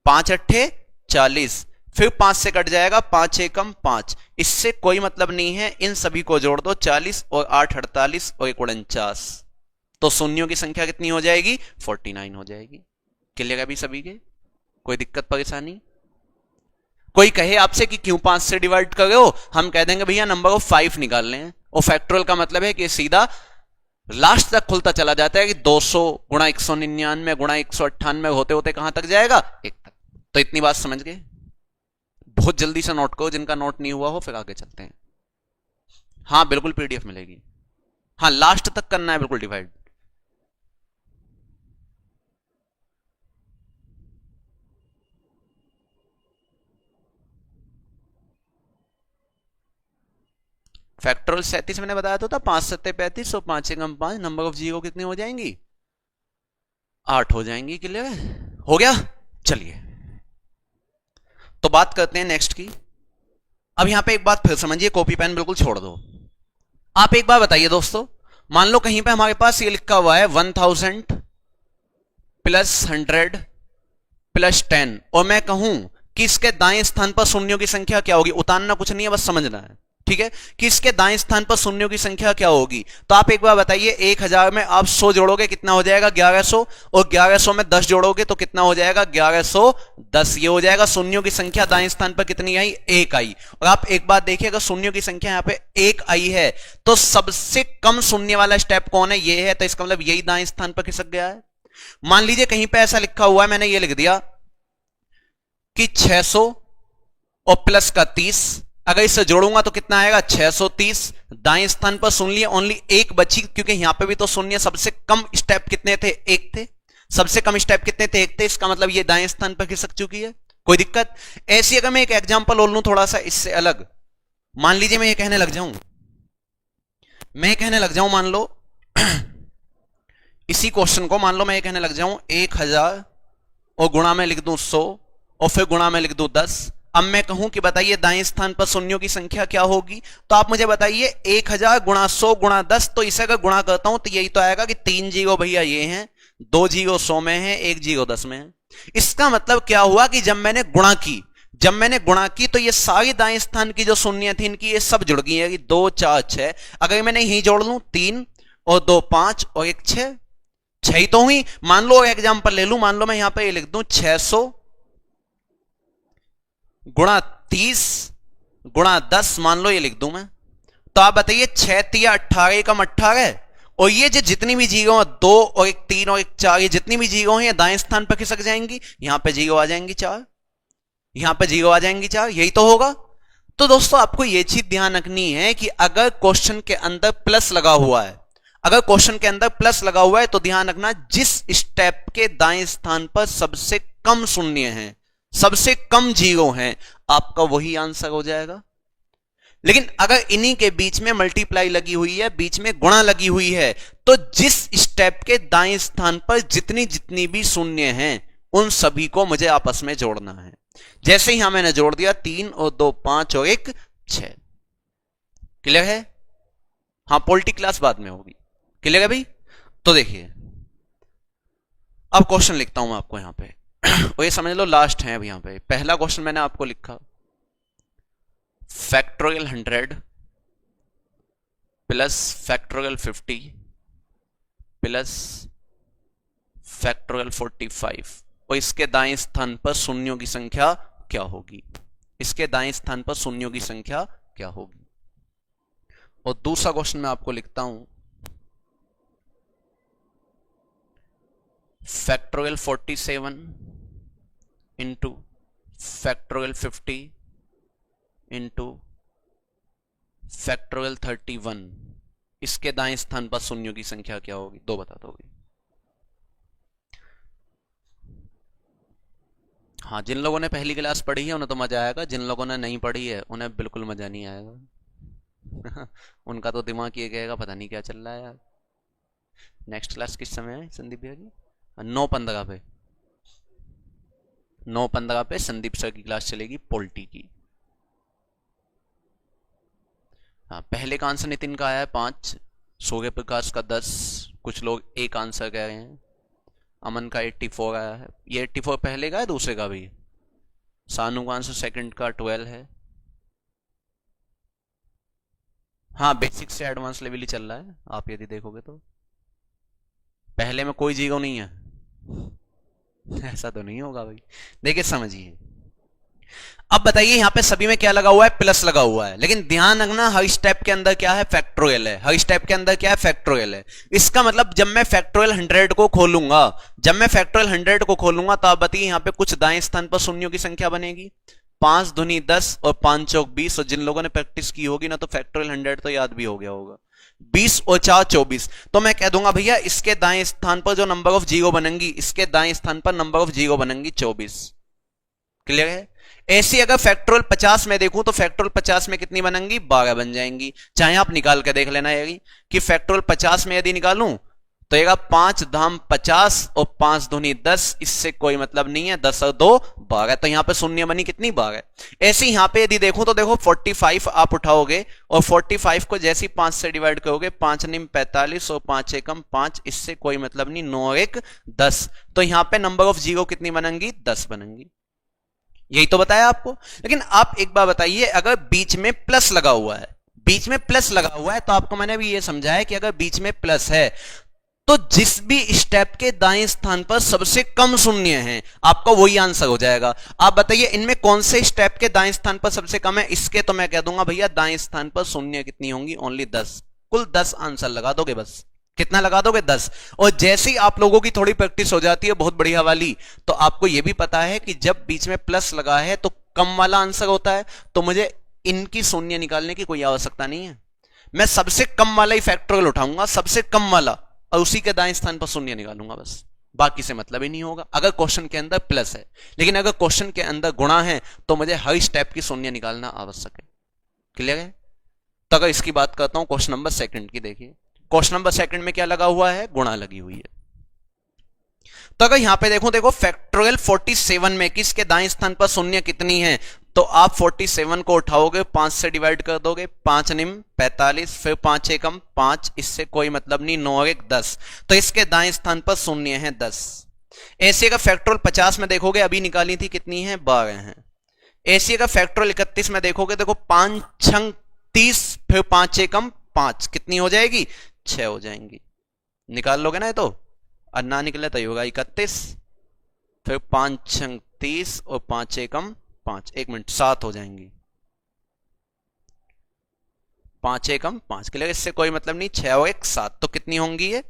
5 अट्ठे 40, फिर 5 से कट जाएगा 5 एकम 5, इससे कोई मतलब नहीं है। इन सभी को जोड़ दो, 40 और 8 48 और 1 49, तो शून्यों की संख्या कितनी हो जाएगी, 49 हो जाएगी। क्लियर है अभी सभी के, कोई दिक्कत परेशानी। कोई कहे आपसे कि क्यों 5 से डिवाइड कर रहे हो, हम कह देंगे भैया नंबर ऑफ 5 निकाल लें। और फैक्टोरियल का मतलब है कि सीधा लास्ट तक खुलता चला जाता है कि 200 गुणा 199 गुणा 198 होते होते कहां तक जाएगा, 1 तक। तो इतनी बात समझ गए, बहुत जल्दी से नोट करो, जिनका नोट नहीं हुआ हो फिर आगे चलते हैं। हाँ बिल्कुल पीडीएफ मिलेगी, हाँ लास्ट तक करना है बिल्कुल डिवाइड। फैक्टोरियल 37 मैंने बताया तो था, 5 सत्ते 35 और 5 एकम 5, नंबर ऑफ जीरो कितनी हो जाएंगी, 8 हो जाएंगी। क्लियर है, हो गया। चलिए तो बात करते हैं नेक्स्ट की। अब यहां पे एक बात फिर समझिए, कॉपी पेन बिल्कुल छोड़ दो। आप एक बार बताइए दोस्तों, मान लो कहीं पे हमारे पास ये लिखा हुआ है 1000 प्लस 100 +10 और मैं कहूं कि इसके दाएं स्थान पर शून्यों की संख्या क्या होगी, उतारना कुछ नहीं है, बस समझना है, ठीक है, कि इसके दाएं स्थान पर शून्यों की संख्या क्या होगी। तो आप एक बार बताइए, 1000 में आप 100 जोड़ोगे कितना हो जाएगा, 1100, और 1100 में 10 जोड़ोगे तो कितना हो जाएगा, 1110। ये हो जाएगा शून्यों की संख्या दाएं स्थान पर कितनी आई, 1 आई। और आप एक बात देखिए, अगर शून्यों की संख्या यहां पे 1 आई है तो सबसे कम शून्य वाला स्टेप कौन है, ये है, तो इसका मतलब यही दाएं स्थान पर खिसक गया है। मान लीजिए कहीं पे ऐसा लिखा हुआ है, मैंने ये लिख दिया कि 600 और प्लस का 30, अगर इसे जोड़ूंगा तो कितना आएगा, 630। दाएं स्थान पर सुन लिए ओनली एक बची, क्योंकि यहां पे भी तो शून्य, सबसे कम स्टेप कितने थे, 1 थे, सबसे कम स्टेप कितने थे, 1 थे, इसका मतलब ये दाएं स्थान पर खिसक चुकी है। कोई दिक्कत। ऐसी अगर मैं एक एग्जांपल और लूं थोड़ा सा इससे अलग, मान लीजिए मैं ये कहने लग जाऊं, मान लो इसी क्वेश्चन को, मान लो मैं ये कहने लग जाऊं 1000 और गुणा में लिख दूं 100 और फिर गुणा में लिख दूं 10। अब मैं कहूं कि बताइए दाएं स्थान पर शून्यों की संख्या क्या होगी, तो आप मुझे बताइए 1000 गुणा 100 गुणा 10, तो इसे अगर गुणा करता हूं तो यही तो आएगा कि 3 जीरो भैया ये हैं, 2 जीरो 100 में है, 1 जीरो 10 में है। इसका मतलब क्या हुआ कि जब मैंने गुणा की तो ये सारी दाएं स्थान की जो शून्य थी इनकी ये सब जुड़ गई है, 2 4 6। अगर मैंने यही जोड़ लूं 3 और 2 5 और 1 6, 6 ही तो हुई। मान लो एग्जांपल ले लूं, मान लो मैं यहां पे ये लिख दूं 600 गुणा 30 गुणा 10, मान लो ये लिख दूं मैं, तो आप बताइए 6 3 18 कम 18, और ये जो जितनी भी जीरो है, 2 और 1 3 और 1 4, ये जितनी भी जीरो हैं दाएं स्थान पर खिसक जाएंगी, यहां पे जीरो आ जाएंगी 4, यहां पे जीरो आ जाएंगी 4, यही तो होगा। तो दोस्तों आपको यह चीज ध्यान रखनी है कि अगर क्वेश्चन के अंदर प्लस लगा हुआ है, तो ध्यान रखना जिस स्टेप के दाएं स्थान पर सबसे कम शून्य है, सबसे कम जीरो हैं, आपका वही आंसर हो जाएगा। लेकिन अगर इन्हीं के बीच में मल्टीप्लाई लगी हुई है, बीच में गुणा लगी हुई है, तो जिस स्टेप के दाएं स्थान पर जितनी जितनी भी शून्य हैं उन सभी को मुझे आपस में जोड़ना है। जैसे ही मैंने जोड़ दिया, 3 और 2 5 और 1 6। क्लियर है? हाँ, पॉलिटी क्लास बाद में होगी। क्लियर है भाई? तो देखिए अब क्वेश्चन लिखता हूं मैं आपको यहां पे और ये समझ लो लास्ट है। अब यहां पे पहला क्वेश्चन मैंने आपको लिखा, factorial 100 plus factorial 50 plus factorial 45, और इसके दाएं स्थान पर शून्यों की संख्या क्या होगी, इसके दाएं स्थान पर शून्यों की संख्या क्या होगी। और दूसरा क्वेश्चन मैं आपको लिखता हूं, factorial 47 into factorial 50 into factorial 31, इसके दाएं स्थान पर शून्यों की संख्या क्या होगी, दो बता दोगे। हाँ, जिन लोगों ने पहली क्लास पढ़ी है उन्हें तो मजा आएगा, जिन लोगों ने नहीं पढ़ी है उन्हें बिल्कुल मजा नहीं आएगा उनका तो दिमाग ये कहेगा पता नहीं क्या चल रहा है यार। नेक्स्ट क्लास किस समय है संदीप भैया की? 9:15 पे, 9:15 पे संदीप सर की क्लास चलेगी पॉलिटी की। हाँ, पहले का आंसर नितिन का आया है 5, सूर्य प्रकाश का 10, कुछ लोग एक आंसर कह रहे हैं, अमन का 84 आया है। ये 84 पहले का है दूसरे का भी? सानू का आंसर सेकंड का 12 है। हाँ, बेसिक से एडवांस लेवल ही चल रहा है, आप यदि देखोगे तो पहले में कोई जीरो नहीं है ऐसा तो नहीं होगा भाई। देखिए समझिए, अब बताइए यहां पे सभी में क्या लगा हुआ है, प्लस लगा हुआ है, लेकिन ध्यान रखना हर स्टेप के अंदर क्या है, फैक्टोरियल है। हर स्टेप के अंदर क्या है, फैक्टोरियल है। इसका मतलब जब मैं फैक्टोरियल 100 को खोलूंगा, तो आप बताइए यहां पे कुछ दाएं स्थान पर शून्यों की संख्या बनेगी, 5 दूनी 10 और 5 चौक 20, और जिन लोगों ने प्रैक्टिस की होगी ना तो फैक्टोरियल 100 तो याद भी हो गया होगा। 20 और 4 24, तो मैं कह दूंगा भैया इसके दाएं स्थान पर जो नंबर ऑफ जीरो बनेंगी, इसके दाएं स्थान पर नंबर ऑफ जीरो बनेंगी 24। क्लियर है? ऐसी अगर फैक्टोरियल 50 में देखूं तो फैक्टोरियल 50 में कितनी बनेंगी, 12 बन जाएंगी। चाहे आप निकाल के देख लेना यदि कि फैक्टोरियल 50 में यदि निकालूं तो ये 5 धाम 50 और 5 दूनी 10, इससे कोई मतलब नहीं है, 10 और 2 12, तो यहां पे शून्य बनी कितनी 12। ऐसे यहां पे यदि देखो तो देखो 45 आप उठाओगे और 45 को जैसे 5 से डिवाइड करोगे, 5 निम 45 और 5 एकम 5, इससे कोई मतलब नहीं, 9 और 1 10, तो यहां पे नंबर ऑफ जीरो कितनी बनेंगी 10 बनेंगी। यही तो बताया आपको। लेकिन आप एक बार बताइए, अगर बीच में प्लस लगा हुआ है, बीच में प्लस लगा हुआ है, तो आपको मैंने भी ये समझाया कि अगर बीच में प्लस है तो जिस भी स्टेप के दाएं स्थान पर सबसे कम शून्य है आपका वही आंसर हो जाएगा। आप बताइए इनमें कौन से स्टेप के दाएं स्थान पर सबसे कम है, इसके तो मैं कह दूंगा भैया दाएं स्थान पर शून्य कितनी होंगी, ओनली 10, कुल 10 आंसर लगा दोगे बस। कितना लगा दोगे 10। और जैसे ही आप लोगों की थोड़ी प्रैक्टिस हो जाती है बहुत बढ़िया वाली, तो आपको यह भी पता है कि जब बीच में प्लस लगा है तो कम वाला आंसर होता है, तो मुझे इनकी शून्य निकालने की कोई आवश्यकता नहीं है, मैं सबसे कम वाला ही फैक्टोरियल उठाऊंगा, सबसे कम वाला, और उसी के दाएं स्थान पर शून्य निकालूंगा बस, बाकी से मतलब ही नहीं होगा अगर क्वेश्चन के अंदर प्लस है। लेकिन अगर क्वेश्चन के अंदर गुणा है तो मुझे हर स्टेप की शून्य निकालना आवश्यक है। क्लियर है? तो अगर इसकी बात करता हूं क्वेश्चन नंबर सेकंड की, देखिए क्वेश्चन नंबर सेकंड में क्या लगा हुआ है, गुणा लगी हुई है। तो अगर यहां पे देखो फैक्टोरियल 47 में किसके दाएं स्थान पर शून्य कितनी है, तो आप 47 को उठाओगे 5 से डिवाइड कर दोगे, 5 निम 45, फिर 5 एकम 5, इससे कोई मतलब नहीं, 9 और 1 10, तो इसके दाएं स्थान पर शून्य है 10। ऐसे का फैक्टोरियल 50 में देखोगे, अभी निकाली थी कितनी है 12 है। ऐसे का फैक्टोरियल 31 में देखोगे, देखो 5 छंग 30, फिर 5 एकम 5, कितनी हो जाएगी 6 हो जाएंगी। निकाल लोगे ना ये तो, और ना निकले तो होगा 31, फिर 5 छंग 30 और 5 एकम 5, 1 मिनट 7 हो जाएंगी, 5 एकम 5 के लिए इससे कोई मतलब नहीं, 6 और 1 7, तो कितनी होंगी ये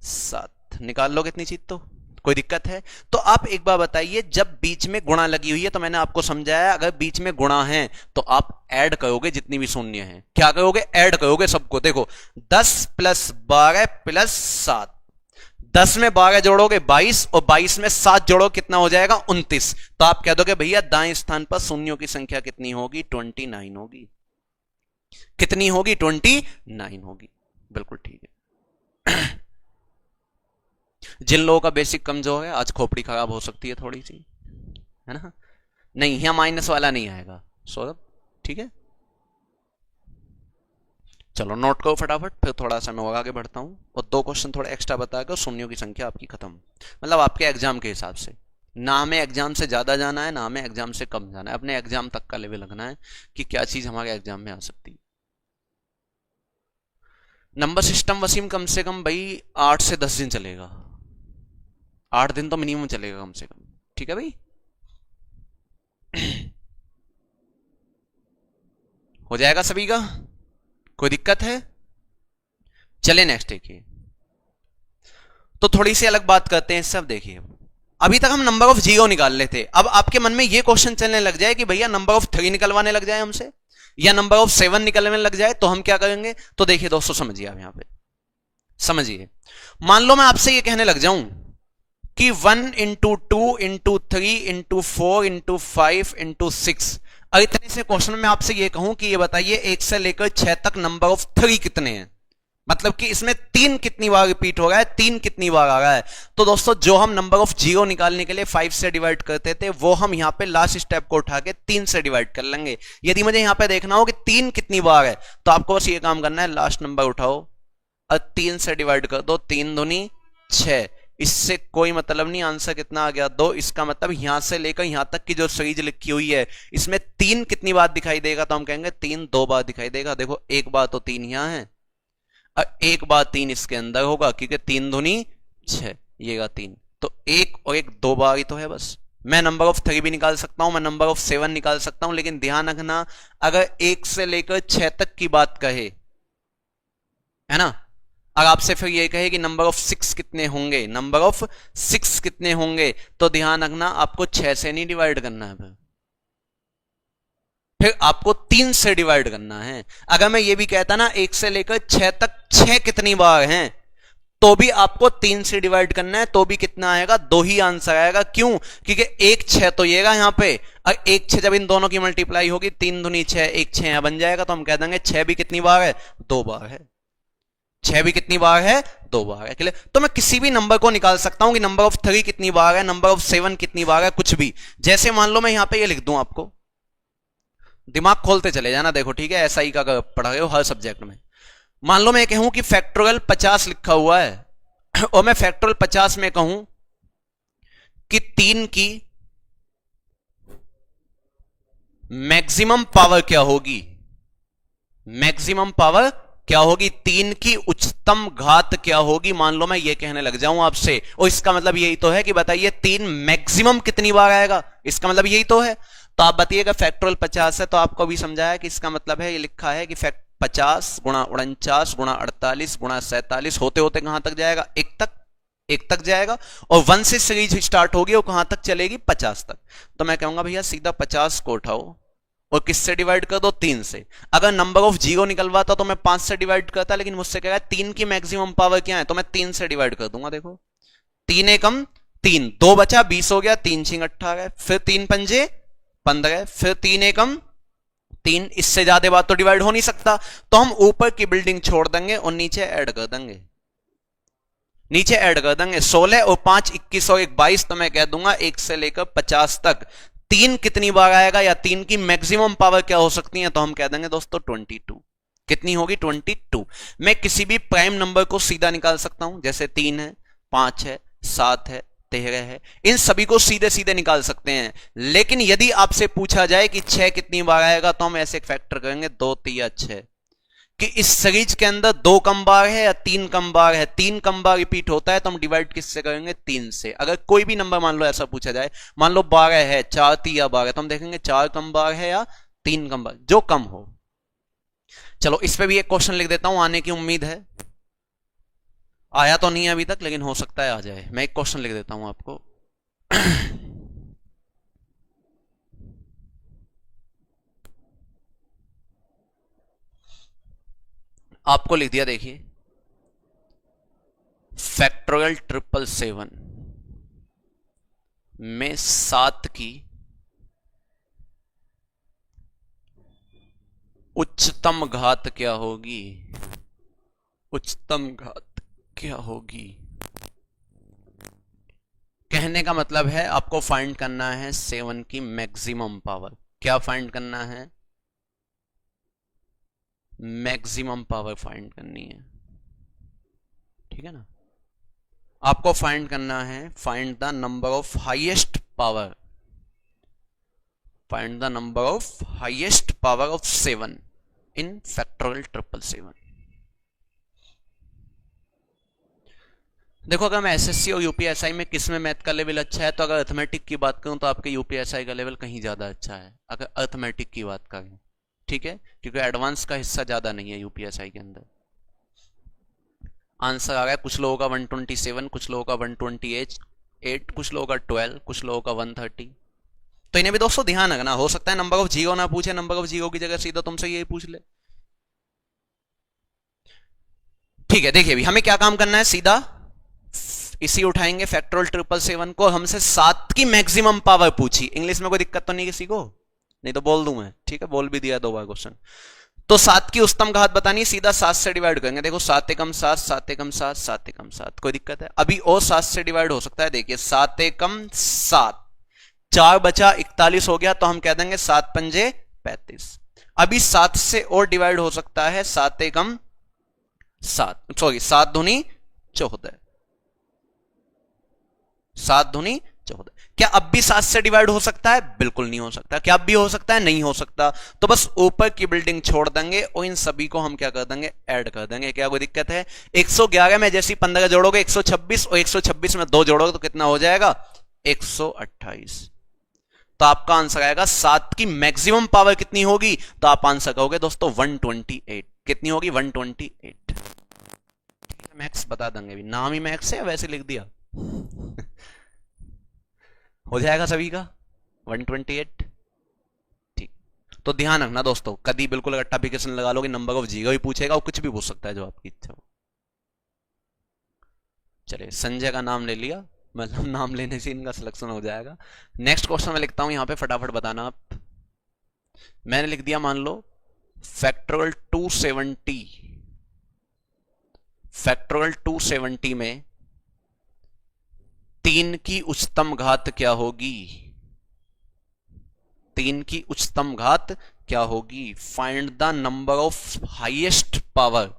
7। निकाल लो कितनी चीज, तो कोई दिक्कत है? तो आप एक बार बताइए, जब बीच में गुणा लगी हुई है तो मैंने आपको समझाया अगर बीच में गुणा है तो आप ऐड करोगे जितनी भी शून्य है, क्या करोगे ऐड करोगे सबको। देखो 10 + 12 + 7, 10 में 12 जोड़ोगे 22 और 22 में 7 जोड़ो कितना हो जाएगा 29, तो आप कह दोगे भैया दाएं स्थान पर शून्यों की संख्या कितनी होगी 29 होगी। कितनी होगी 29 होगी, बिल्कुल ठीक है। जिन लोगों का बेसिक कमजोर है आज खोपड़ी खराब हो सकती है थोड़ी सी, है ना? नहीं यहाँ माइनस वाला नहीं आएगा सौरभ, ठीक है? चलो नोट करो फटाफट, फिर थोड़ा सा मैं और आगे बढ़ता हूं और 2 क्वेश्चन थोड़ा एक्स्ट्रा बताकर शून्यों की संख्या आपकी खत्म, मतलब आपके एग्जाम के हिसाब से। ना हमें एग्जाम से ज्यादा जाना है, ना हमें एग्जाम से कम जाना है, अपने एग्जाम तक का लेवल रखना है कि क्या चीज हमारे एग्जाम में आ सकती है। नंबर सिस्टम वसीम कम से कम भाई 8 से 10 दिन चलेगा, 8 दिन तो मिनिमम चलेगा कम से कम, ठीक है भाई? हो जाएगा सभी का, कोई दिक्कत है? चले नेक्स्ट देखिए, तो थोड़ी सी अलग बात करते हैं सब। देखिए अभी तक हम नंबर ऑफ जीरो निकाल लेते थे, अब आपके मन में ये क्वेश्चन चलने लग जाए कि भैया नंबर ऑफ 3 निकलवाने लग जाए हमसे, या नंबर ऑफ 7 निकलने लग जाए, तो हम क्या करेंगे? तो देखिए दोस्तों समझिए, आप यहां पे समझिए, मान लो मैं आपसे ये कहने लग जाऊं कि 1 × 2 × 3 × 4 × 5 × 6, और इतने से क्वेश्चन में आपसे ये कहूं कि ये बताइए 1 से लेकर 6 तक नंबर ऑफ 3 कितने हैं, मतलब कि इसमें 3 कितनी बार रिपीट हो रहा है, 3 कितनी बार आ रहा है। तो दोस्तों जो हम नंबर ऑफ जीरो निकालने के लिए 5 से डिवाइड करते थे, वो हम यहां पे लास्ट स्टेप को उठा के 3 से डिवाइड कर लेंगे। यदि मुझे यहां पे देखना हो कि 3 कितनी बार है, तो आपको बस ये काम करना है, लास्ट नंबर उठाओ और 3 से डिवाइड कर दो, 3 दूनी 6, इससे कोई मतलब नहीं, आंसर कितना आ गया 2। इसका मतलब यहां से लेकर यहां तक की जो सीरीज लिखी हुई है इसमें 3 कितनी बार दिखाई देगा, तो हम कहेंगे 3 2 बार दिखाई देगा। देखो एक बार तो 3 यहां है और एक बार 3 इसके अंदर होगा, क्योंकि 3 दूनी 6, ये 3, तो 1 और 1 2 बार ही तो है बस। मैं नंबर ऑफ 3 भी निकाल सकता हूं, मैं नंबर ऑफ 7 निकाल सकता हूं, लेकिन ध्यान रखना अगर 1 से लेकर 6 तक की बात कहे, है ना, अगर आपसे फिर ये कहे कि नंबर ऑफ 6 कितने होंगे, नंबर ऑफ 6 कितने होंगे, तो ध्यान रखना आपको 6 से नहीं डिवाइड करना है, फिर आपको 3 से डिवाइड करना है। अगर मैं ये भी कहता ना 1 से लेकर 6 तक 6 कितनी बार हैं, तो भी आपको 3 से डिवाइड करना है, तो भी कितना आएगा 2 ही आंसर आएगा। क्यों? क्योंकि 1 6 तो येगा यहां पे, और 1 6 जब इन दोनों की मल्टीप्लाई होगी 3 दूनी 6, 1 6 यहां बन जाएगा, तो हम कह देंगे 6 भी कितनी बार है 2 बार है। 6 भी कितनी बार है? 2 बार है। क्लियर? तो मैं किसी भी नंबर को निकाल सकता हूं कि नंबर ऑफ 3 कितनी बार है, नंबर ऑफ 7 कितनी बार है, कुछ भी। जैसे मान लो मैं यहां पे ये लिख दूं, आपको दिमाग खोलते चले जाना, देखो ठीक है, एसआई का पढ़ रहे हो हर सब्जेक्ट में। मान लो मैं कहूं कि फैक्टोरियल 50 लिखा हुआ है और मैं फैक्टोरियल 50 में कहूं कि 3 की मैक्सिमम पावर क्या होगी, मैक्सिमम पावर क्या होगी, 3 की उच्चतम घात क्या होगी, मान लो मैं ये कहने लग जाऊं आपसे, और इसका मतलब यही तो है कि बताइए 3 मैक्सिमम कितनी बार आएगा, इसका मतलब यही तो है। तो आप बताइएगा फैक्टोरियल 50 है, तो आपको भी समझाया कि इसका मतलब है, ये लिखा है कि 50 गुणा 49 गुणा 48 गुणा 47 होते होते कहां तक जाएगा? 1 तक जाएगा, और 1 से सीरीज स्टार्ट होगी और कहां तक चलेगी? 50 तक। तो मैं कहूंगा भैया सीधा 50 को उठाओ और किससे डिवाइड कर दो? 3 से। अगर नंबर ऑफ 0 निकलवाता तो मैं 5 से डिवाइड करता, लेकिन मुझसे कह रहा है 3 की मैक्सिमम पावर क्या है, तो मैं 3 से डिवाइड कर दूंगा। देखो 3 एकम 3, 2 बचा 20 हो गया, 3 छिंग 18, फिर 3 पंजे 15, फिर 3 एकम 3, इससे ज्यादा बात तो डिवाइड हो नहीं सकता, तो हम ऊपर की बिल्डिंग छोड़ देंगे और नीचे ऐड कर देंगे, नीचे ऐड कर देंगे 16 और 5 21 और 1 22, तो मैं कह दूंगा 1 से लेकर 50 तक 3 कितनी बार आएगा, या 3 की मैक्सिमम पावर क्या हो सकती है, तो हम कह देंगे दोस्तों 22। कितनी होगी? 22। मैं किसी भी प्राइम नंबर को सीधा निकाल सकता हूं, जैसे 3 है, 5 है, 7 है, 13 है, इन सभी को सीधे सीधे निकाल सकते हैं। लेकिन यदि आपसे पूछा जाए कि 6 कितनी बार आएगा, तो हम ऐसे एक फैक्टर करेंगे 2 3 6, कि इस सीरीज के अंदर 2 कम बार है या 3 कम बार है, 3 कम बार रिपीट होता है, तो हम डिवाइड किससे करेंगे? 3 से। अगर कोई भी नंबर मान लो ऐसा पूछा जाए, मान लो 12 है, 4 3 या 12, तो हम देखेंगे 4 कम बार है या 3 कम बार, जो कम हो। चलो इस पे भी एक क्वेश्चन लिख देता हूं, आने की उम्मीद है, आया तो नहीं है अभी तक, लेकिन हो सकता है आ जाए। मैं एक क्वेश्चन लिख देता हूं आपको आपको लिख दिया, देखिए फैक्टोरियल 777 में 7 की उच्चतम घात क्या होगी, उच्चतम घात क्या होगी। कहने का मतलब है आपको फाइंड करना है 7 की मैक्सिमम पावर। क्या फाइंड करना है? मैक्सिमम पावर फाइंड करनी है, ठीक है ना। आपको फाइंड करना है, find the number of highest power, find the number of highest power of 7 in factorial 777। देखो अगर मैं एसएससी और यूपीएसआई में किस में मैथ का लेवल अच्छा है, तो अगर अर्थमेटिक की बात करूं तो आपके यूपीएसआई का लेवल कहीं ज्यादा अच्छा है, अगर अर्थमेटिक की बात करें, ठीक है, क्योंकि एडवांस का हिस्सा ज्यादा नहीं है यूपीएसआई के अंदर। आंसर आ रहा है कुछ लोगों का 127, कुछ लोगों का 128, कुछ लोगों का 12, कुछ लोगों का 130। तो इन्हें भी दोस्तों ध्यान रखना, हो सकता है नंबर ऑफ 0 ना पूछे, नंबर ऑफ 0 की जगह सीधा तुमसे यही पूछ ले। ठीक है, देखिए अभी हमें क्या काम करना है, सीधा इसी उठाएंगे फैक्टोरियल 777 को, हमसे 7 की मैक्सिमम पावर पूछी। इंग्लिश में कोई दिक्कत तो नहीं किसी को? नहीं तो बोल दूं मैं, ठीक है, बोल भी दिया 2 बार क्वेश्चन। तो 7 की उच्चतम घात बतानी, सीधा 7 से डिवाइड करेंगे। देखो 7 एकम 7, 7 एकम 7, 7 एकम 7, कोई दिक्कत है? अभी और 7 से डिवाइड हो सकता है, देखिए 7 एकम 7, 4 बचा 41 हो गया, तो हम कह देंगे 7 पंजे 35। अभी 7 से और डिवाइड हो सकता है, 7 एकम 7, सॉरी 7 दूनी 14, 7 दूनी 14। क्या अब भी 7 से डिवाइड हो सकता है? बिल्कुल नहीं हो सकता। क्या अब भी हो सकता है? नहीं हो सकता। तो बस ऊपर की बिल्डिंग छोड़ देंगे और इन सभी को हम क्या कर देंगे? ऐड कर देंगे। क्या कोई दिक्कत है? 111 में जैसी 15 जोड़ोगे 126, और 126 में 2 जोड़ोगे तो कितना हो जाएगा? 128। तो आपका आंसर आएगा 7 की मैक्सिमम पावर कितनी होगी? तो आप आंसर कहोगे दोस्तों 128। कितनी होगी? 128। मैक्स बता देंगे, भी नाम ही मैक्स है, वैसे लिख दिया हो जाएगा सभी का 128। ठीक, तो ध्यान रखना दोस्तों, कभी बिल्कुल अगर टॉपिकेशन लगा लोगे नंबर ऑफ 0 ही पूछेगा, और कुछ भी पूछ सकता है जो आपकी इच्छा हो। चलिए संजय का नाम ले लिया, मतलब नाम लेने से इनका सिलेक्शन हो जाएगा। नेक्स्ट क्वेश्चन मैं लिखता हूं यहां पे, फटाफट बताना आप। मैंने लिख दिया, मान लो फैक्टोरियल 270 फैक्टोरियल 270 में 3 की उच्चतम घात क्या होगी? 3 की उच्चतम घात क्या होगी? Find the number of highest power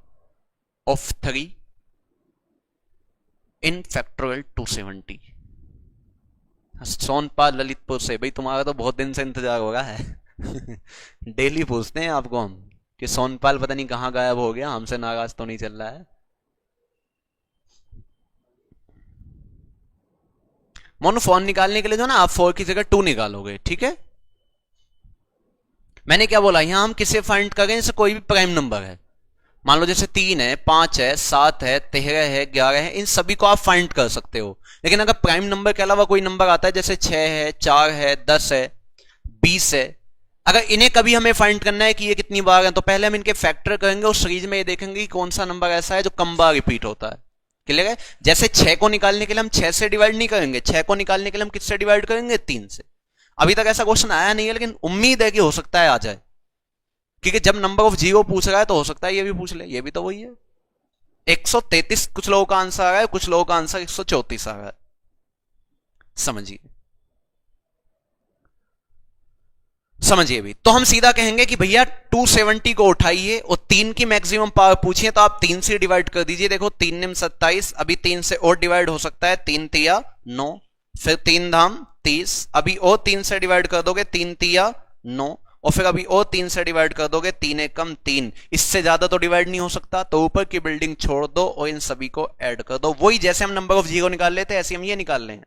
of 3 in factorial 270। Sonpal Lalitpur से। भाई तुम्हारा तो बहुत दिन से इंतजार हो रहा है। डेली पूछते हैं आपको हम कि सोनपाल पता नहीं कहां गायब हो गया, हमसे नाराज तो नहीं चल रहा है। मोनू फोन निकालने के लिए जो ना आप 4 की जगह 2 निकालोगे, ठीक है? मैंने क्या बोला, यहां हम किसे फाइंड करें? जैसे कोई भी प्राइम नंबर है, मान लो जैसे 3 है, 5 है, 7 है, 13 है, 11 है, इन सभी को आप फाइंड कर सकते हो। लेकिन अगर प्राइम नंबर के अलावा कोई नंबर आता है जैसे 6 है, 4 है, 10 है, 20 है, अगर इन्हें कभी हमें फाइंड करना है कि ये कितनी बार है, तो पहले हम इनके फैक्टर करेंगे और सीरीज में ये देखेंगे कि कौन सा नंबर ऐसा है जो कम बार रिपीट होता है। क्लियर है? जैसे 6 को निकालने के लिए हम 6 से डिवाइड नहीं करेंगे, 6 को निकालने के लिए हम किससे डिवाइड करेंगे? 3 से। अभी तक ऐसा क्वेश्चन आया नहीं है, लेकिन उम्मीद है कि हो सकता है आ जाए, क्योंकि जब नंबर ऑफ 0 पूछ रहा है तो हो सकता है ये भी पूछ ले। ये भी तो वही है। 133 कुछ लोगों का आंसर आ रहा है, कुछ लोगों का आंसर 134 आ रहा है। समझिए, समझिए भी। तो हम सीधा कहेंगे कि भैया 270 को उठाइए और 3 की मैक्सिमम पावर पूछिए, तो आप 3 से डिवाइड कर दीजिए। देखो 3 निम 27, अभी 3 से और डिवाइड हो सकता है, 3 तिया 9, फिर 3 धाम 30, अभी और 3 से डिवाइड कर दोगे, 3 तिया 9, और फिर अभी और 3 से डिवाइड कर दोगे, 3 एकम 3। इससे ज्यादा तो डिवाइड नहीं हो सकता, तो ऊपर की बिल्डिंग छोड़ दो और इन सभी को ऐड कर दो। वही जैसे हम नंबर ऑफ 0 निकाल लेते हैं, ऐसे हम ये निकाल रहे हैं।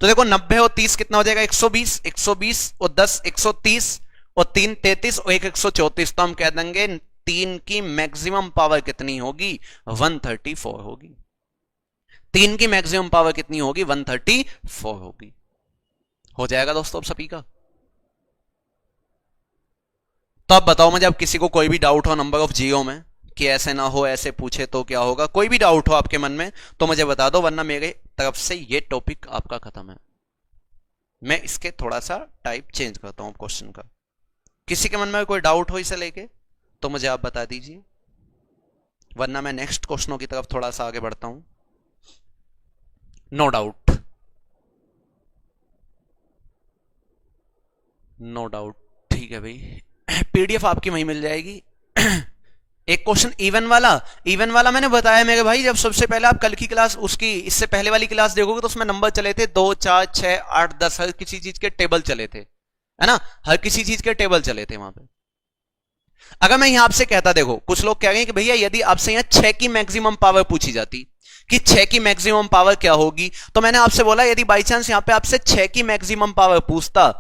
तो देखो 90 और 30 कितना हो जाएगा? 120, 120 और 10 130 और 3 33 और 1 134। तो हम कह देंगे 3 की मैक्सिमम पावर कितनी होगी? 134 होगी। 3 की मैक्सिमम पावर कितनी होगी? 134 होगी। हो जाएगा दोस्तों अब सभी का। तो अब बताओ मुझे, अब किसी को कोई भी डाउट हो नंबर ऑफ 0 में कि ऐसे ना हो, ऐसे पूछे तो क्या होगा, कोई भी डाउट हो आपके मन में तो मुझे बता दो, वरना मेरे तरफ से ये टॉपिक आपका खत्म है। मैं इसके थोड़ा सा टाइप चेंज करता हूं क्वेश्चन का। किसी के मन में कोई डाउट हो इसे लेके तो मुझे आप बता दीजिए, वरना मैं नेक्स्ट क्वेश्चनों की तरफ थोड़ा सा आगे बढ़ता हूं। नो डाउट, नो डाउट, ठीक है भाई। पीडीएफ आपकी वहीं मिल जाएगी। एक क्वेश्चन इवन वाला मैंने बताया मेरे भाई, जब सबसे पहले आप कल की क्लास, उसकी इससे पहले वाली क्लास देखोगे तो उसमें नंबर चले थे 2 4 6 8 10, हर किसी चीज के टेबल चले थे, है ना? हर किसी चीज के टेबल चले थे वहां पे। अगर मैं यहां आपसे कहता, देखो कुछ लोग कह रहे हैं कि भैया यदि आपसे यहां 6 की मैक्सिमम पावर पूछी जाती कि 6 की मैक्सिमम पावर क्या होगी, तो मैंने आपसे बोला यदि बाई चांस यहां पे आपसे 6 की मैक्सिमम पावर पूछता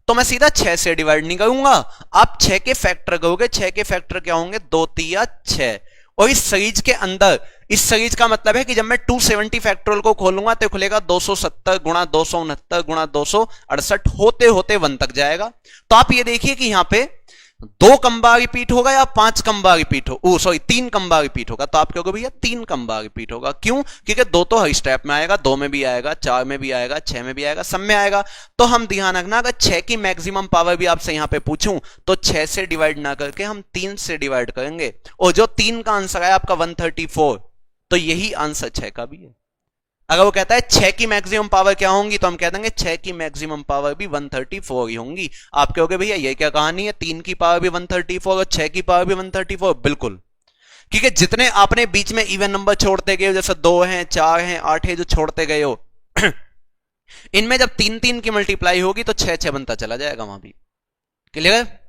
तो मैं सीधा 6 से डिवाइड नहीं करूंगा, आप 6 के फैक्टर करोगे। 6 के फैक्टर क्या होंगे? 2 तिया 6। और इस सीरीज के अंदर, इस सीरीज का मतलब है कि जब मैं 270 फैक्टोरियल को खोलूंगा तो खुलेगा 270 गुणा 269 गुणा 268, होते होते 1 तक जाएगा। तो आप ये देखिए कि यहां पे 2 कम बार रिपीट होगा या 5 कम बार रिपीट हो, सॉरी 3 कम बार रिपीट होगा। तो आप कहोगे भैया 3 कम बार रिपीट होगा, क्यों? क्योंकि 2 तो हर स्टेप में आएगा, 2 में भी आएगा, 4 में भी आएगा, 6 में भी आएगा, सब में आएगा। तो हम ध्यान रखना, अगर 6 की मैक्सिमम पावर भी आपसे यहां पे पूछूं तो 6 से डिवाइड ना करके हम 3 से डिवाइड करेंगे, और जो 3 का आंसर है आपका 134, तो यही आंसर 6 का भी है। अगर वो कहता है 6 की मैक्सिमम पावर क्या होंगी, तो हम कह देंगे 6 की मैक्सिमम पावर भी 134 ही होंगी। आप कहोगे भैया ये क्या कहानी है, 3 की पावर भी 134 और 6 की पावर भी 134? बिल्कुल, क्योंकि जितने आपने बीच में इवन नंबर छोड़ते गए हो, जैसे 2 हैं, 4 हैं, 8 है, जो छोड़ते गए हो, इनमें जब 3 3 की मल्टीप्लाई होगी तो 6 6 बनता चला जाएगा वहां भी। क्लियर है?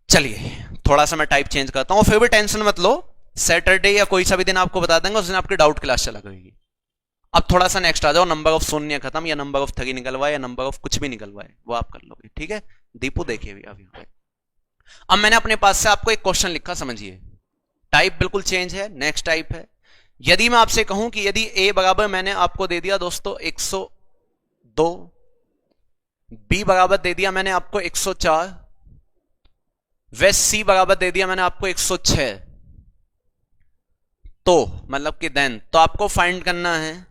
चलिए थोड़ा सा मैं टाइप चेंज करता हूं, फिर भी टेंशन मत लो, सैटरडे या कोई सा भी दिन आपको बता देंगे, उस दिन आपकी डाउट क्लास चला करेगी। अब थोड़ा सा नेक्स्ट आ जाओ, नंबर ऑफ शून्य खत्म, या नंबर ऑफ 3 निकलवाए, या नंबर ऑफ कुछ भी निकलवाए, वो आप कर लोगे, ठीक है? दीपू देखिए भी अब यहाँ पे। अब मैंने अपने पास से आपको एक क्वेश्चन लिखा, समझिए, टाइप बिल्कुल चेंज है, नेक्स्ट टाइप है। यदि मैं आपसे कहूं कि यदि a बराबर मैंने आपको दे दिया दोस्तों 102, b बराबर दे दिया मैंने आपको 104, व c बराबर दे दिया मैंने आपको 106, तो मतलब कि देन, तो आपको फाइंड करना है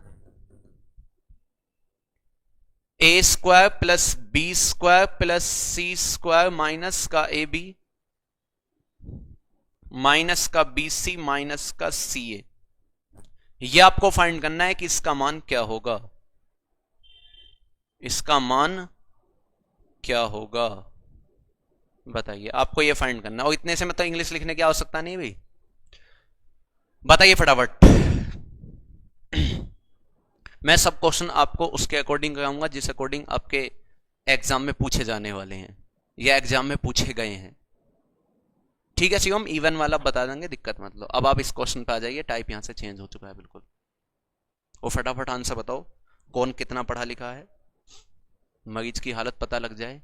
A square plus B square plus C square minus का ए बी माइनस का BC माइनस का CA, ये आपको फाइंड करना है कि इसका मान क्या होगा, इसका मान क्या होगा, बताइए। आपको ये फाइंड करना, और इतने से मतलब इंग्लिश लिखने की आवश्यकता नहीं भाई, बताइए फटाफट। मैं सब क्वेश्चन आपको उसके अकॉर्डिंग कराऊंगा जिस अकॉर्डिंग आपके एग्जाम में पूछे जाने वाले हैं या एग्जाम में पूछे गए हैं। ठीक है शिवम, इवन वाला बता देंगे, दिक्कत मत लो। अब आप इस क्वेश्चन पे आ जाइए, टाइप यहां से चेंज हो चुका है बिल्कुल। वो फटाफट आंसर बताओ, कौन कितना पढ़ा लिखा है, मरीज की हालत पता लग जाए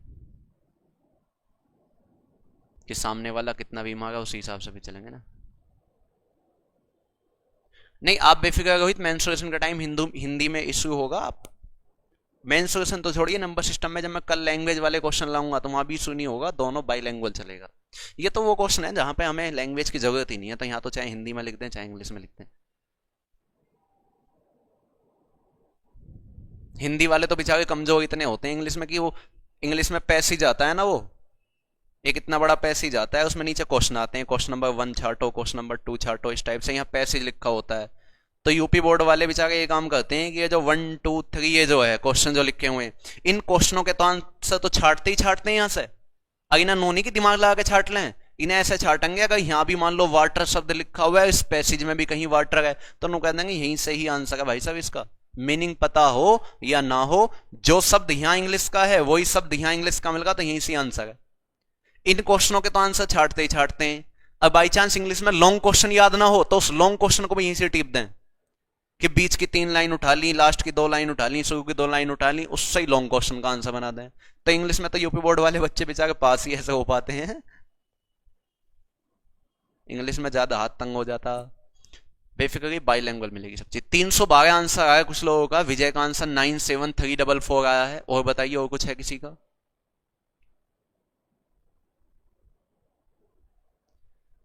कि सामने वाला कितना बीमार है, उसी हिसाब से भी चलेंगे ना। नहीं आप बेफिक्र रोहित, मेंस्ट्रुएशन का टाइम हिंदी में इश्यू होगा। आप मेंस्ट्रुएशन तो छोड़िए, नंबर सिस्टम में जब मैं कल लैंग्वेज वाले क्वेश्चन लाऊंगा तो वहां भी इशू नहीं होगा, दोनों बाईलैंग्वेज चलेगा। ये तो वो क्वेश्चन है जहां पे हमें लैंग्वेज की जरूरत ही नहीं है, तो यहाँ तो चाहे हिंदी में लिख दें चाहे इंग्लिश में लिख दें। हिंदी वाले तो बेचारे कमजोर इतने होते हैं इंग्लिश में कि वो इंग्लिश में पैसेज आता है ना, वो एक इतना बड़ा पैसेज आता है, उसमें नीचे क्वेश्चन आते हैं, क्वेश्चन नंबर 1 छाटो, क्वेश्चन नंबर 2 छाटो, इस टाइप से यहाँ पैसेज लिखा होता है। तो यूपी बोर्ड वाले बेचारे ये काम करते हैं कि ये जो 1 2 3 ये जो है क्वेश्चन जो लिखे हुए हैं, इन क्वेश्चनों के तो आंसर तो छाटते ही छाटते हैं यहाँ से। अगर ना नोनी की दिमाग लगा के छाट लें, इन्हें ऐसे छाटेंगे अगर यहाँ भी मान लो वाटर शब्द लिखा हुआ है, इस पैसेज में भी कहीं वाटर है, तो उन्होंने कह देंगे यहीं से ही आंसर है भाई साहब, इसका मीनिंग पता हो या ना हो, जो शब्द यहाँ इंग्लिश का है वही शब्द यहाँ इंग्लिश का मिलेगा, तो यहीं से आंसर है। इन क्वेश्चनों के तो आंसर छाटते ही छाटते हैं। अब बाई चांस इंग्लिश में लॉन्ग क्वेश्चन याद ना हो तो उस लॉन्ग क्वेश्चन को भी यहीं से टिप दें कि बीच की 3 लाइन उठा ली, लास्ट की 2 लाइन उठा ली, शुरू की 2 लाइन उठा ली, उससे ही लॉन्ग क्वेश्चन का आंसर बना दें। तो इंग्लिश में तो यूपी बोर्ड वाले बच्चे बेचारे पास ही ऐसे हो पाते हैं, इंग्लिश में ज्यादा हाथ तंग हो जाता। बेफिक्री बाईलैंग्वेज मिलेगी सब चीज। 312 आंसर आया कुछ लोगों का, विजय का आंसर 97344 आया है। और बताइए और कुछ है किसी का?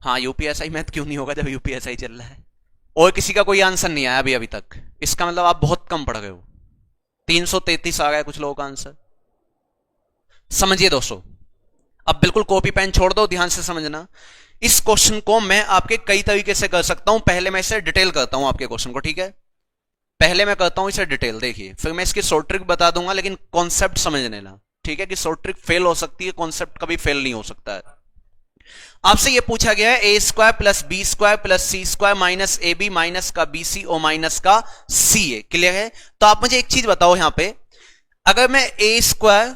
हाँ यूपीएसआई मैथ क्यों नहीं होगा जब यूपीएसआई चल रहा है। और किसी का कोई आंसर नहीं आया अभी तक, इसका मतलब आप बहुत कम पढ़ गए हो। 333 आ गया कुछ लोगों का आंसर। समझिए दोस्तों, अब बिल्कुल कॉपी पेन छोड़ दो, ध्यान से समझना। इस क्वेश्चन को मैं आपके कई तरीके से कर सकता हूं। पहले मैं इसे डिटेल करता हूं आपके क्वेश्चन को, ठीक है? पहले मैं करता हूं इसे डिटेल, देखिए, फिर मैं इसकी शॉर्ट ट्रिक बता दूंगा, लेकिन कॉन्सेप्ट समझ लेना, ठीक है? कि शॉर्ट ट्रिक फेल हो सकती है, कॉन्सेप्ट कभी फेल नहीं हो सकता है। आपसे यह पूछा गया है A square plus B square plus C square minus A B minus का बी सी और माइनस का सी ए। क्लियर है? तो आप मुझे एक चीज बताओ, यहां पे अगर मैं ए स्क्वायर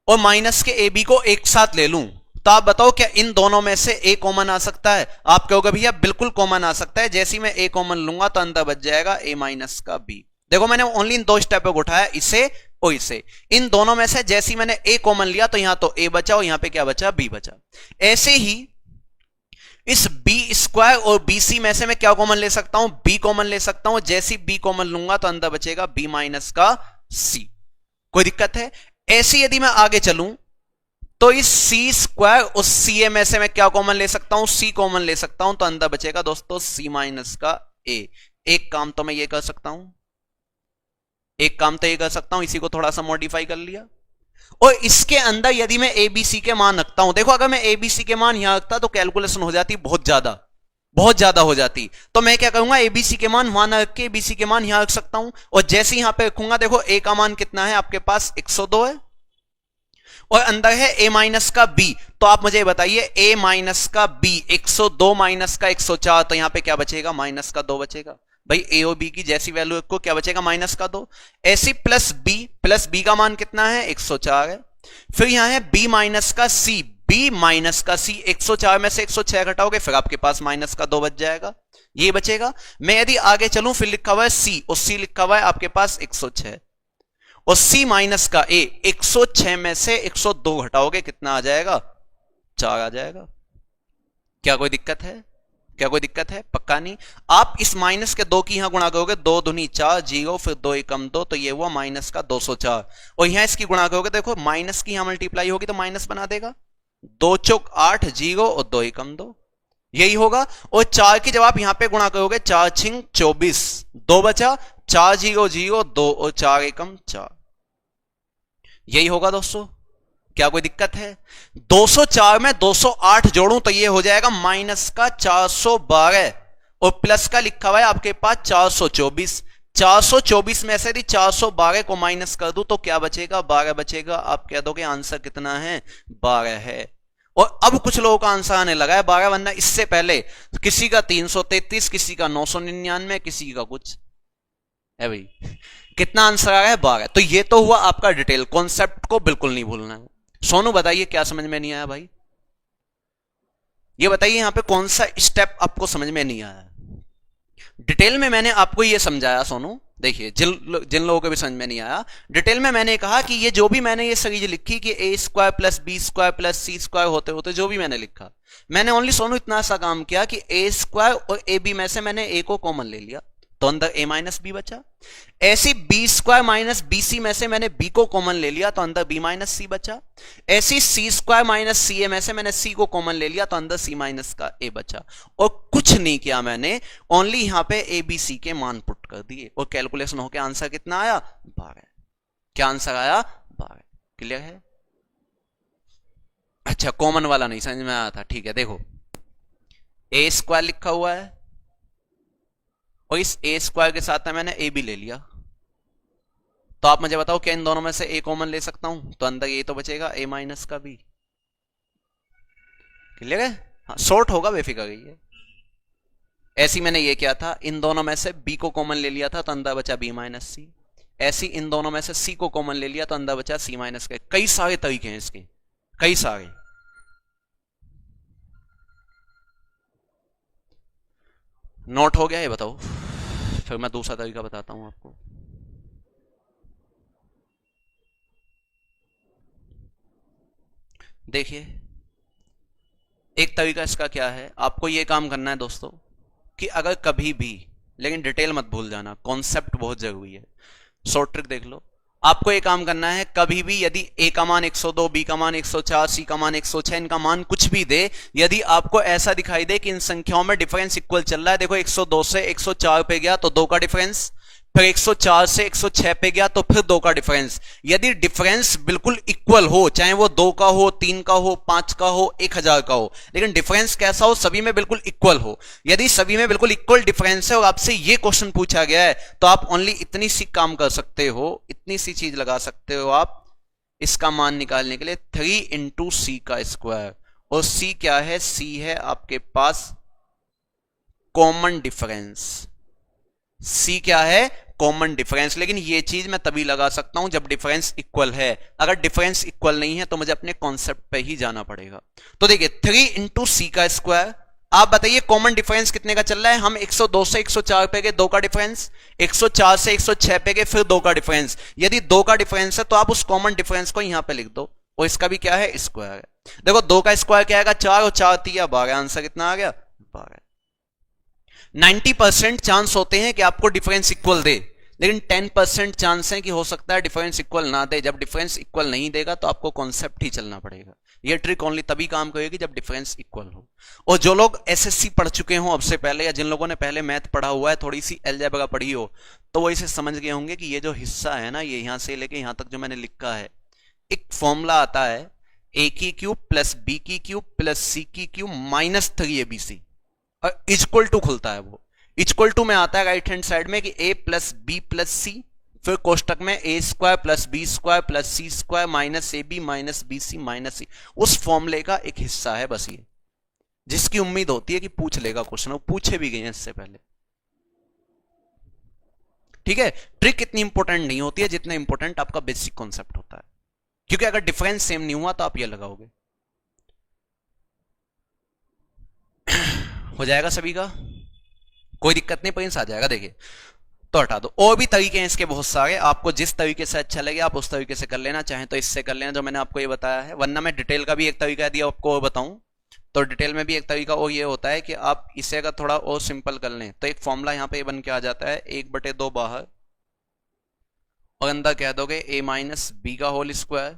और माइनस के ए बी को एक साथ ले लूं तो आप बताओ क्या इन दोनों में से ए कॉमन आ सकता है? आप कहोगे भैया बिल्कुल कॉमन आ सकता है, जैसे ही मैं ए कॉमन लूंगा तो अंदर बच जाएगा ए माइनस का बी। देखो मैंने ओनली इन 2 स्टेप को उठाया, इसे और इसे। इन दोनों में से जैसे ही मैंने ए कॉमन लिया तो यहां तो ए बचा और यहां पे क्या बचा? बी बचा। ऐसे ही इस बी स्क्वायर और बी सी में से मैं क्या कॉमन ले सकता हूं? बी कॉमन ले सकता हूं। जैसे ही बी कॉमन लूंगा तो अंदर बचेगा बी माइनस का सी। कोई दिक्कत है? ऐसे यदि मैं आगे चलूं तो इस सी स्क्वायर और सी ए में से मैं क्या कॉमन ले सकता हूं? सी कॉमन ले सकता हूं, तो अंदर बचेगा दोस्तों सी माइनस का ए। एक काम तो मैं ये कर सकता हूं, एक काम तो ये कर सकता हूं, इसी को थोड़ा सा मॉडिफाई कर लिया। और इसके अंदर यदि मैं ए बी सी के मान रखता हूं, देखो अगर मैं ए बी सी के मान यहां रखता तो कैलकुलेशन हो जाती बहुत ज्यादा हो जाती। तो मैं क्या करूंगा, एबीसी के मान वहां ना रख के एबीसी के मान यहां रख सकता हूं। और जैसे ही यहां पे रखूंगा, देखो ए का मान कितना है आपके पास? 102 है, और अंदर है ए माइनस का बी। तो आप मुझे बताइए ए माइनस का बी, 102 माइनस का 104, तो यहां पे क्या बचेगा? माइनस का 2 बचेगा। भाई ए और बी की जैसी वैल्यू रखो, क्या बचेगा? माइनस का 2। ऐसी प्लस बी का मान कितना है? 104 है। फिर यहां है बी माइनस का सी, बी माइनस का सी, 104 में से 106 घटाओगे फिर आपके पास माइनस का 2 बच जाएगा, ये बचेगा। मैं यदि आगे चलूं, फिर लिखा हुआ है सी, और सी लिखा हुआ है आपके पास 106, और सी माइनस का ए, 106 में से 102 घटाओगे कितना आ जाएगा? 4 आ जाएगा। क्या कोई दिक्कत है? क्या कोई दिक्कत है? पक्का नहीं। आप इस माइनस के 2 की यहां गुणा करोगे, 2 दूनी 4, 0, फिर 2 एकम 2, तो ये हुआ माइनस का 204। और यहां इसकी गुणा करोगे, देखो माइनस की यहां मल्टीप्लाई होगी तो माइनस बना देगा, 2 चौक 8, 0 और 2 एकम 2, यही होगा। और 4 की जब आप यहां पे गुणा करोगे, 4 छिंग 24, 2 बचा, 4 0 0 2 और 4 एकम 4, यही होगा दोस्तों। क्या कोई दिक्कत है? 204 में 208 जोड़ूं तो ये हो जाएगा माइनस का 412 और प्लस का लिखा हुआ है आपके पास 424। 424 में से यदि 412 को माइनस कर दूं तो क्या बचेगा? 12 बचेगा। आप कह दोगे आंसर कितना है? 12 है। और अब कुछ लोगों का आंसर आने लगा है 12, वरना इससे पहले किसी का 333, किसी का 999, किसी का कुछ है भाई। कितना आंसर आ रहा है? 12। तो ये तो हुआ आपका डिटेल। कॉन्सेप्ट को बिल्कुल नहीं भूलना है। सोनू बताइए क्या समझ में नहीं आया भाई? ये बताइए यहां पे कौन सा स्टेप आपको समझ में नहीं आया? डिटेल में मैंने आपको ये समझाया सोनू। देखिए जिन लोगों को भी समझ में नहीं आया, डिटेल में मैंने कहा कि ये जो भी मैंने ये सीरीज लिखी कि A square plus B square plus C square होते होते जो भी मैंने लिखा, मैंने ओनली सोनू इतना सा काम किया कि ए स्क्वायर और ए बी में से मैंने ए को कॉमन ले लिया तो अंदर ए माइनस बी बचा। ऐसी b square minus B c में से मैंने बी को कॉमन ले लिया तो अंदर बी माइनस सी बचा। ऐसी सी स्क्वायर माइनस सी ए में से मैंने सी को कॉमन ले लिया तो अंदर सी माइनस का ए बचा। और कुछ नहीं किया मैंने, ओनली यहां पे ए बी सी के मान पुट कर दिए और कैलकुलेशन होकर आंसर कितना आया? 12। क्या आंसर आया? 12। क्लियर है? अच्छा, कॉमन वाला नहीं समझ में आया था, ठीक है। देखो ए स्क्वायर लिखा हुआ है और इस ए स्क्वायर के साथ में मैंने ए भी ले लिया, तो आप मुझे बताओ क्या इन दोनों में से ए कॉमन ले सकता हूं? तो अंदर ए तो बचेगा ए माइनस का बी। क्लियर है? हाँ, शॉर्ट होगा, बेफिक्र रहिए। ऐसी मैंने ये किया था, इन दोनों में से बी को कॉमन ले लिया था तो अंदर बचा बी माइनस सी। ऐसी इन दोनों में से सी को कॉमन ले लिया तो अंदर बचा सी माइनस का। कई सारे तरीके हैं इसके, कई सारे। नोट हो गया ये बताओ? फिर मैं दूसरा तरीका बताता हूं आपको। देखिए एक तरीका इसका क्या है, आपको ये काम करना है दोस्तों कि अगर कभी भी, लेकिन डिटेल मत भूल जाना, कॉन्सेप्ट बहुत जरूरी है। शॉर्ट ट्रिक देख लो। आपको ये काम करना है, कभी भी यदि ए का मान 102, बी का मान 104, सी का मान 106, इनका मान कुछ भी दे, यदि आपको ऐसा दिखाई दे कि इन संख्याओं में डिफरेंस इक्वल चल रहा है, देखो 102 से 104 पे गया तो 2 का डिफरेंस, फिर 104 से 106 पे गया तो फिर 2 का डिफरेंस। यदि डिफरेंस बिल्कुल इक्वल हो, चाहे वो 2 का हो, 3 का हो, 5 का हो, 1000 का हो, लेकिन डिफरेंस कैसा हो? सभी में बिल्कुल इक्वल हो। यदि सभी में बिल्कुल इक्वल डिफरेंस है और आपसे ये क्वेश्चन पूछा गया है तो आप ओनली इतनी सी काम कर सकते हो, इतनी सी चीज लगा सकते हो आप इसका मान निकालने के लिए, 3 इंटू सी का स्क्वायर। और सी क्या है? सी है आपके पास कॉमन डिफरेंस। सी क्या है? Common difference. लेकिन ये चीज मैं तभी लगा सकता हूं जब डिफरेंस इक्वल है। अगर डिफरेंस इक्वल नहीं है तो मुझे अपने कॉन्सेप्ट पे ही जाना पड़ेगा। तो देखिए 3 इंटू सी का स्क्वायर। आप बताइए कॉमन डिफरेंस कितने का चल रहा है? हम 102 से 104 पे गए, 2 का डिफरेंस, 104 से 106 पे गए, फिर 2 का डिफरेंस। यदि 2 का डिफरेंस है तो आप उस कॉमन डिफरेंस को यहां पे लिख दो और इसका भी क्या है? स्क्वायर है। देखो 2 का स्क्वायर क्या आएगा? 4 और 4 3 12। आंसर कितना आ गया? 12। 90% चांस होते हैं कि आपको डिफरेंस इक्वल दे, लेकिन 10% चांस है कि हो सकता है डिफरेंस इक्वल ना दे। जब डिफरेंस इक्वल नहीं देगा तो आपको कॉन्सेप्ट ही चलना पड़ेगा। ये ट्रिक ओनली तभी काम करेगी जब डिफरेंस इक्वल हो। और जो लोग एसएससी पढ़ चुके हो अब से पहले, या जिन लोगों ने पहले मैथ पढ़ा हुआ है, थोड़ी सी अलजेब्रा पढ़ी हो, तो वो इसे समझ गए होंगे कि ये जो हिस्सा है ना, ये यहां से लेके यहां तक जो मैंने लिखा है, एक फॉर्मूला आता है ए की क्यूब प्लस बी की क्यूब प्लस सी की क्यूब माइनस 3abc, और इक्वल टू खुलता है। वो इक्वल टू में आता है राइट हैंड साइड में कि a plus B plus C, फिर कोष्टक में A square plus B square plus C square minus A B minus B C minus C. उस फॉर्मूले का एक हिस्सा है बस ये, जिसकी उम्मीद होती है कि पूछ लेगा क्वेश्चन, वो पूछे भी गए हैं इससे पहले। ठीक है, ट्रिक इतनी इंपॉर्टेंट नहीं होती है जितना इंपॉर्टेंट आपका बेसिक कॉन्सेप्ट होता है, क्योंकि अगर डिफरेंस सेम नहीं हुआ तो आप ये लगाओगे। हो जाएगा सभी का, कोई दिक्कत नहीं, प्रिंस आ जाएगा। देखिए तो हटा दो। और भी तरीके हैं इसके बहुत सारे, आपको जिस तरीके से अच्छा लगे आप उस तरीके से कर लेना, चाहे तो इससे कर लेना जो मैंने आपको ये बताया है, वरना मैं डिटेल का भी एक तरीका दिया आपको और बताऊं तो डिटेल में भी एक तरीका और ये होता है कि आप इसे अगर थोड़ा और सिंपल कर लें तो एक फॉर्मूला यहां पे बन के आ जाता है 1/2 बाहर और अंदर कह दोगे a माइनस बी का whole square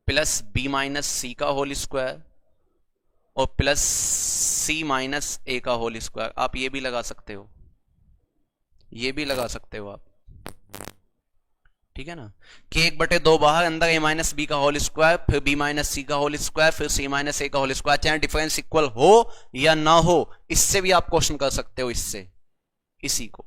plus b minus C का होल स्क्वायर और प्लस c माइनस a का होल स्क्वायर। आप ये भी लगा सकते हो, ये भी लगा सकते हो आप। ठीक है ना, कि 1/2 बाहर, अंदर a माइनस बी का होल स्क्वायर, फिर b माइनस सी का होल स्क्वायर, फिर c माइनस ए का होल स्क्वायर, चाहे डिफरेंस इक्वल हो या ना हो, इससे भी आप क्वेश्चन कर सकते हो। इससे इसी को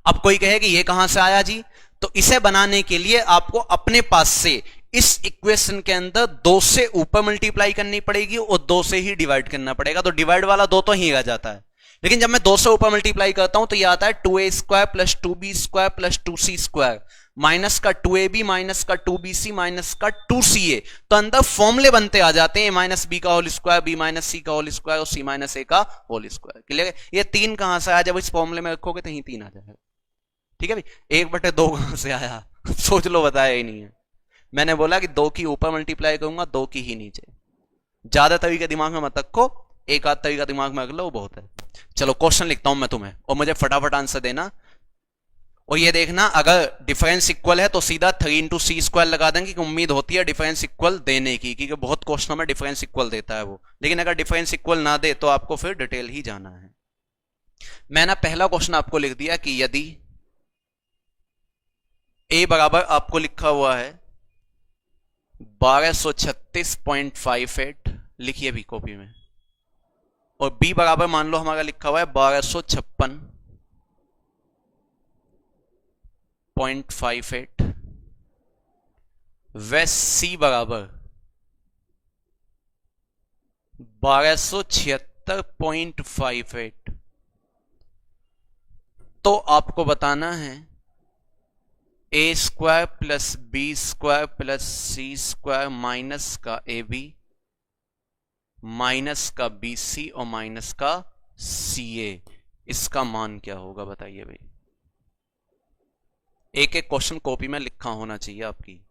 अब कोई कहे कि ये कहां से आया जी, तो इसे बनाने के लिए आपको अपने पास से इस इक्वेशन के अंदर 2 से ऊपर मल्टीप्लाई करनी पड़ेगी और 2 से ही डिवाइड करना पड़ेगा। तो डिवाइड वाला 2 तो ही रह जाता है, लेकिन जब मैं 2 से ऊपर मल्टीप्लाई करता हूं तो ये आता है 2a square plus 2b square plus 2c square, minus का 2ab माइनस का 2bc माइनस का 2ca। तो अंदर फॉर्मूले बनते आ जाते हैं, a माइनस बी का whole square, b minus C का होल स्क्वायर और c माइनस ए का होल स्क्वायर। क्लियर? ये 3 कहां से आया? जब इस फॉर्मूले में रखोगे तो यही 3 आ जाएगा। ठीक है भाई, 1/2 कहां से आया? सोच लो, बताया ही नहीं है। मैंने बोला कि 2 की ऊपर मल्टीप्लाई करूंगा, 2 की ही नीचे। ज्यादा तरीका दिमाग में मत रखो, एक आध तरीका दिमाग में रख लो, बहुत है। चलो क्वेश्चन लिखता हूं मैं तुम्हें और मुझे फटाफट आंसर देना। और ये देखना, अगर डिफरेंस इक्वल है तो सीधा 3 इंटू सी स्क्वायर लगा देंगे, कि उम्मीद होती है डिफरेंस इक्वल देने की, क्योंकि बहुत क्वेश्चनों में डिफरेंस इक्वल देता है वो। लेकिन अगर डिफरेंस इक्वल ना दे तो आपको फिर डिटेल ही जाना है। मैंने पहला क्वेश्चन आपको लिख दिया कि यदि ए बराबर आपको लिखा हुआ है 1236.58, लिखिए भी कॉपी में, और बी बराबर मान लो हमारा लिखा हुआ है 1256.58, व सी बराबर 1276.58। तो आपको बताना है A square plus B square plus C square minus का ए बी माइनस का बी सी और माइनस का सी ए, इसका मान क्या होगा बताइए भाई। एक एक क्वेश्चन कॉपी में लिखा होना चाहिए आपकी।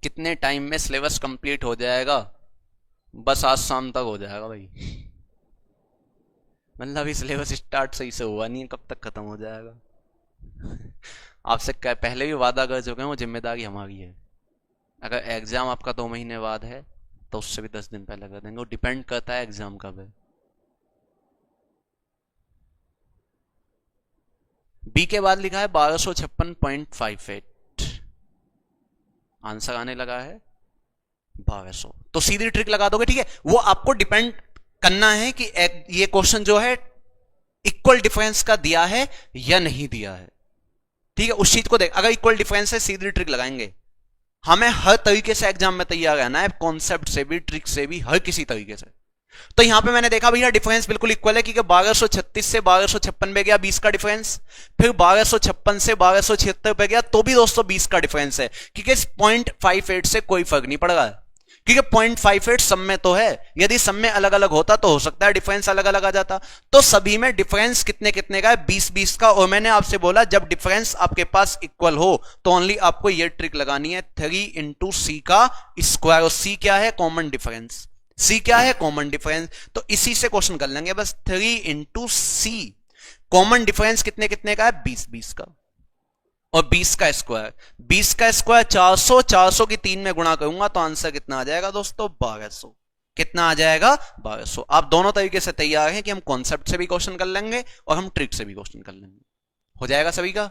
कितने टाइम में सिलेबस कंप्लीट हो जाएगा? बस आज शाम तक हो जाएगा भाई। मतलब अभी सिलेबस स्टार्ट सही से हुआ नहीं है, कब तक खत्म हो जाएगा? आपसे पहले भी वादा कर चुके हैं, वो जिम्मेदारी हमारी है। अगर एग्जाम आपका 2 महीने बाद है तो उससे भी 10 दिन पहले कर देंगे, वो डिपेंड करता है एग्जाम कब है। बी के बाद लिखा है 1256.58, आंसर आने लगा है 1200। तो सीधी ट्रिक लगा दोगे, ठीक है। वो आपको डिपेंड करना है कि ये क्वेश्चन जो है इक्वल डिफरेंस का दिया है या नहीं दिया है, ठीक है। उस चीज को देख, अगर इक्वल डिफरेंस है सीधी ट्रिक लगाएंगे। हमें हर तरीके से एग्जाम में तैयार रहना है, कॉन्सेप्ट से भी, ट्रिक से भी, हर किसी तरीके से। तो यहां पे मैंने देखा भैया डिफरेंस बिल्कुल इक्वल है, क्योंकि 1236 से 1256 पे गया 20 का डिफरेंस, फिर 1256 से 1276 पे गया तो भी दोस्तों 20 का डिफरेंस है, क्योंकि 0.58 से कोई फर्क नहीं पड़ रहा है, क्योंकि 0.58 सब में तो है। यदि सब में अलग अलग होता तो हो सकता है डिफरेंस अलग अलग आ जाता। तो सभी में डिफरेंस कितने कितने का है? 20-20 का। और मैंने आपसे बोला जब डिफरेंस आपके पास इक्वल हो तो ओनली आपको यह ट्रिक लगानी है, 3 इंटू सी का स्क्वायर। और सी क्या है? Common difference. सी क्या है? Common difference. तो इसी से क्वेश्चन कर लेंगे बस, 3 इंटू सी, कॉमन डिफरेंस कितने कितने का है? 20-20 का। और 20 का स्क्वायर, 20 का स्क्वायर 400, 400 की 3 में गुणा करूंगा तो आंसर कितना आ जाएगा दोस्तों? 1200। कितना आ जाएगा? 1200। आप दोनों तरीके से तैयार हैं कि हम कॉन्सेप्ट से भी क्वेश्चन कर लेंगे और हम ट्रिक से भी क्वेश्चन कर लेंगे। हो जाएगा सभी का?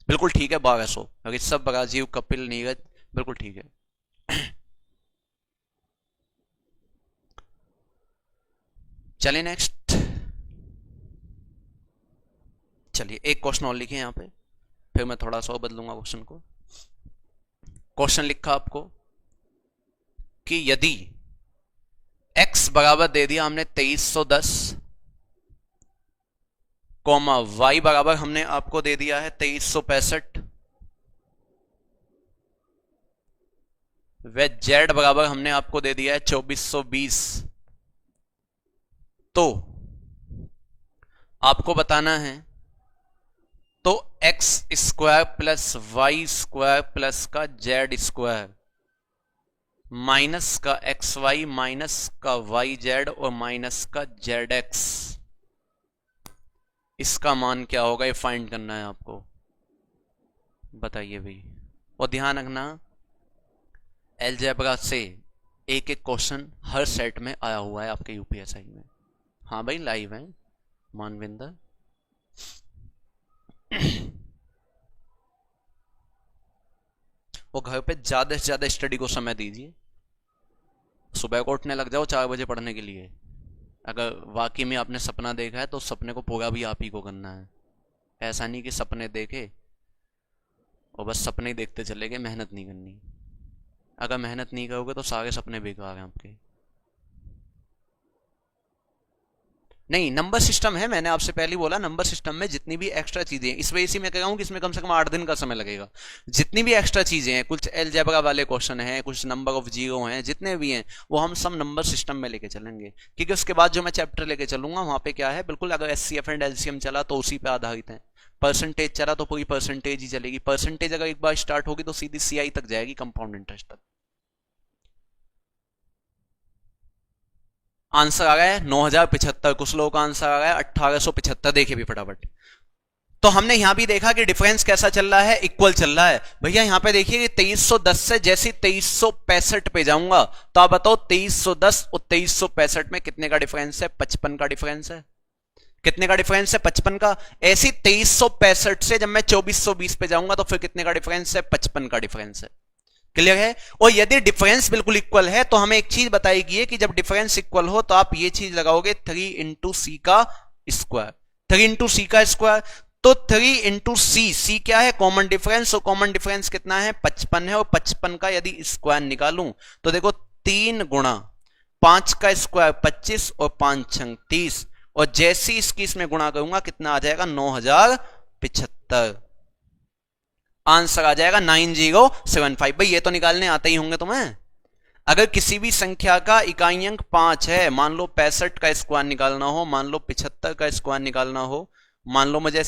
बिल्कुल ठीक है। 1200 ऋषभ, राजीव, कपिल, नीरज, बिल्कुल ठीक है। चलिए नेक्स्ट, चलिए एक क्वेश्चन और लिखे यहां पे, फिर मैं थोड़ा सा बदलूंगा क्वेश्चन को। क्वेश्चन लिखा आपको कि यदि x बराबर दे दिया हमने 2310, कॉमा y बराबर हमने आपको दे दिया है 2365, व z बराबर हमने आपको दे दिया है 2420, तो आपको बताना है तो x square plus y square plus का जेड स्क्वायर माइनस का एक्स वाई माइनस का वाई जेड और माइनस का जेड एक्स, इसका मान क्या होगा? ये फाइंड करना है आपको। बताइए भाई। और ध्यान रखना, अलजेब्रा से एक एक क्वेश्चन हर सेट में आया हुआ है आपके यूपीएससी में। हाँ भाई, लाइव है मानविंदर। और घर पे ज्यादा से ज्यादा स्टडी को समय दीजिए। सुबह को उठने लग जाओ 4 बजे पढ़ने के लिए। अगर वाकई में आपने सपना देखा है तो सपने को पूरा भी आप ही को करना है। ऐसा नहीं कि सपने देखे और बस सपने ही देखते चले गए, मेहनत नहीं करनी। अगर मेहनत नहीं करोगे तो सारे सपने बेकार हैं आपके। नहीं, नंबर सिस्टम है, मैंने आपसे पहले बोला नंबर सिस्टम में जितनी भी एक्स्ट्रा चीजें हैं, इस वजह से मैं कह रहा हूं कि इसमें कम से कम 8 दिन का समय लगेगा। जितनी भी एक्स्ट्रा चीजें हैं, कुछ अलजेब्रा वाले क्वेश्चन हैं, कुछ नंबर ऑफ जीरो हैं, जितने भी हैं वो हम सब नंबर सिस्टम में लेके चलेंगे। क्योंकि उसके बाद जो मैं चैप्टर लेके चलूंगा वहां पे क्या है, बिल्कुल अगर एचसीएफ एंड एलसीएम चला तो उसी पे आधारित है। परसेंटेज चला तो पूरी परसेंटेज ही चलेगी। परसेंटेज अगर एक बार स्टार्ट होगी तो सीधी सीआई तक जाएगी, कंपाउंड इंटरेस्ट तक। आंसर आ गया है 9075। कुछ लोगों का आंसर आ गया है 1875। देखिए भी फटाफट। तो हमने यहां भी देखा कि डिफरेंस कैसा चल रहा है, इक्वल चल रहा है। भैया यहां पे देखिए कि 2310 से जैसे 2365 पे जाऊंगा तो आप बताओ 2310 और 2365 में कितने का डिफरेंस है? 55 का डिफरेंस है। कितने का डिफरेंस है? 55 का। ऐसी 2365 से जब मैं 2420 पे जाऊंगा तो फिर कितने का डिफरेंस है? 55 का डिफरेंस है। क्लियर है? और यदि डिफरेंस बिल्कुल इक्वल है तो हमें एक चीज बताई गई है कि जब डिफरेंस इक्वल हो तो आप ये चीज लगाओगे 3 इंटू सी का स्क्वायर। 3 इंटू सी का स्क्वायर, तो 3 इंटू सी। सी क्या है? Common difference. और कॉमन डिफरेंस कितना है? 55 है। और 55 का यदि स्क्वायर निकालूं तो देखो 3 गुणा 5 का स्क्वायर 25 और 5 छंग 30। और जैसे इसकी इसमें गुणा करूंगा कितना आ जाएगा? 9075। आंसर आ जाएगा 9075। भाई ये तो निकालने आते ही होंगे तुम्हें। अगर किसी भी संख्या का इकाई अंक 5 है, मान लो 65 का स्क्वायर निकालना हो, मान लो 75 का स्क्वायर निकालना हो, मान लो मुझे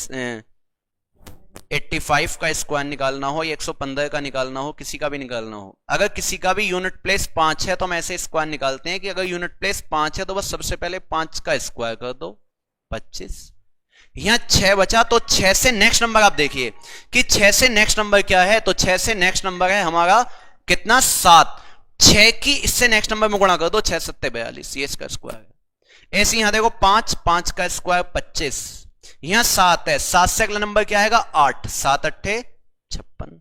85 का स्क्वायर निकालना हो या 115 का निकालना हो, किसी का भी निकालना हो, अगर किसी का भी यूनिट प्लेस 5 है तो हम ऐसे स्क्वायर निकालते हैं कि अगर यूनिट प्लेस 5 है तो बस सबसे पहले 5 का स्क्वायर कर दो 25। यहां 6 बचा तो 6 से नेक्स्ट नंबर आप देखिए कि 6 से नेक्स्ट नंबर क्या है, तो 6 से नेक्स्ट नंबर है हमारा कितना? 7। 6 की इससे नेक्स्ट नंबर में गुणा कर दो, 6 7 42, ये इसका स्क्वायर है। ऐसे यहां देखो 5, 5 का स्क्वायर 25। यहां 7 है, 7 से अगला नंबर क्या आएगा? 8, 7 8 56।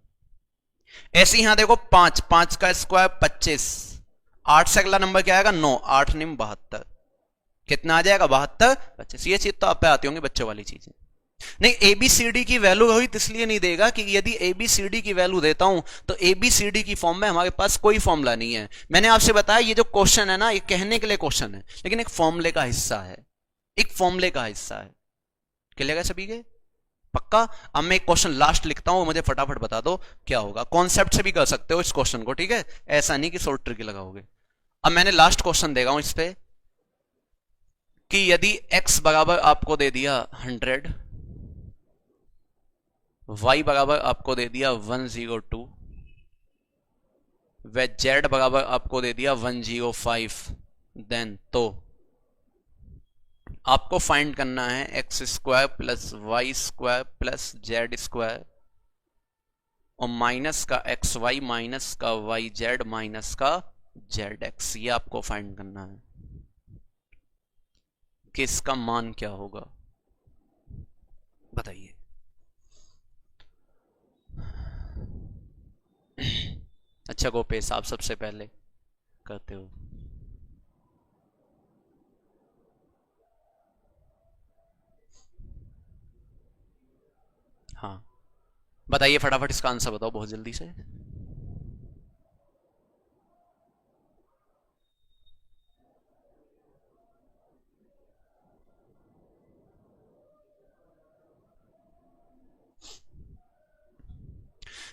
ऐसे यहां देखो 5, 5 का स्क्वायर 25। 8 से अगला नंबर क्या आएगा? 9, 8 9 72। कितना आ जाएगा? 72 25। ये चीज तो आप पे आती होंगी बच्चों वाली चीजें। नहीं, एबीसीडी की वैल्यू रोहित इसलिए नहीं देगा कि यदि एबीसीडी की वैल्यू देता हूं तो एबीसीडी की फॉर्म में हमारे पास कोई फॉर्मूला नहीं है। मैंने आपसे बताया ये जो क्वेश्चन है ना, ये कहने के लिए क्वेश्चन है लेकिन एक फॉर्मूले का हिस्सा है, एक फॉर्मूले का हिस्सा है। क्लियर है सभी के? पक्का? अब मैं एक क्वेश्चन लास्ट लिखता हूं, मुझे फटाफट बता दो क्या होगा। कॉन्सेप्ट से भी कर सकते हो इस क्वेश्चन को, ठीक है? ऐसा नहीं कि शॉर्ट ट्रिक लगाओगे। अब मैंने लास्ट क्वेश्चन देगा हूं इस पे कि यदि x बराबर आपको दे दिया 100, y बराबर आपको दे दिया 102, व z बराबर आपको दे दिया 105, देन तो आपको फाइंड करना है x square plus y square plus z square और माइनस का एक्स वाई माइनस का वाई जेड माइनस का जेड एक्स। ये आपको फाइंड करना है कि इसका मान क्या होगा, बताइए। अच्छा गोपेश, आप सबसे पहले करते हो। हाँ बताइए फटाफट इसका आंसर बताओ बहुत जल्दी से।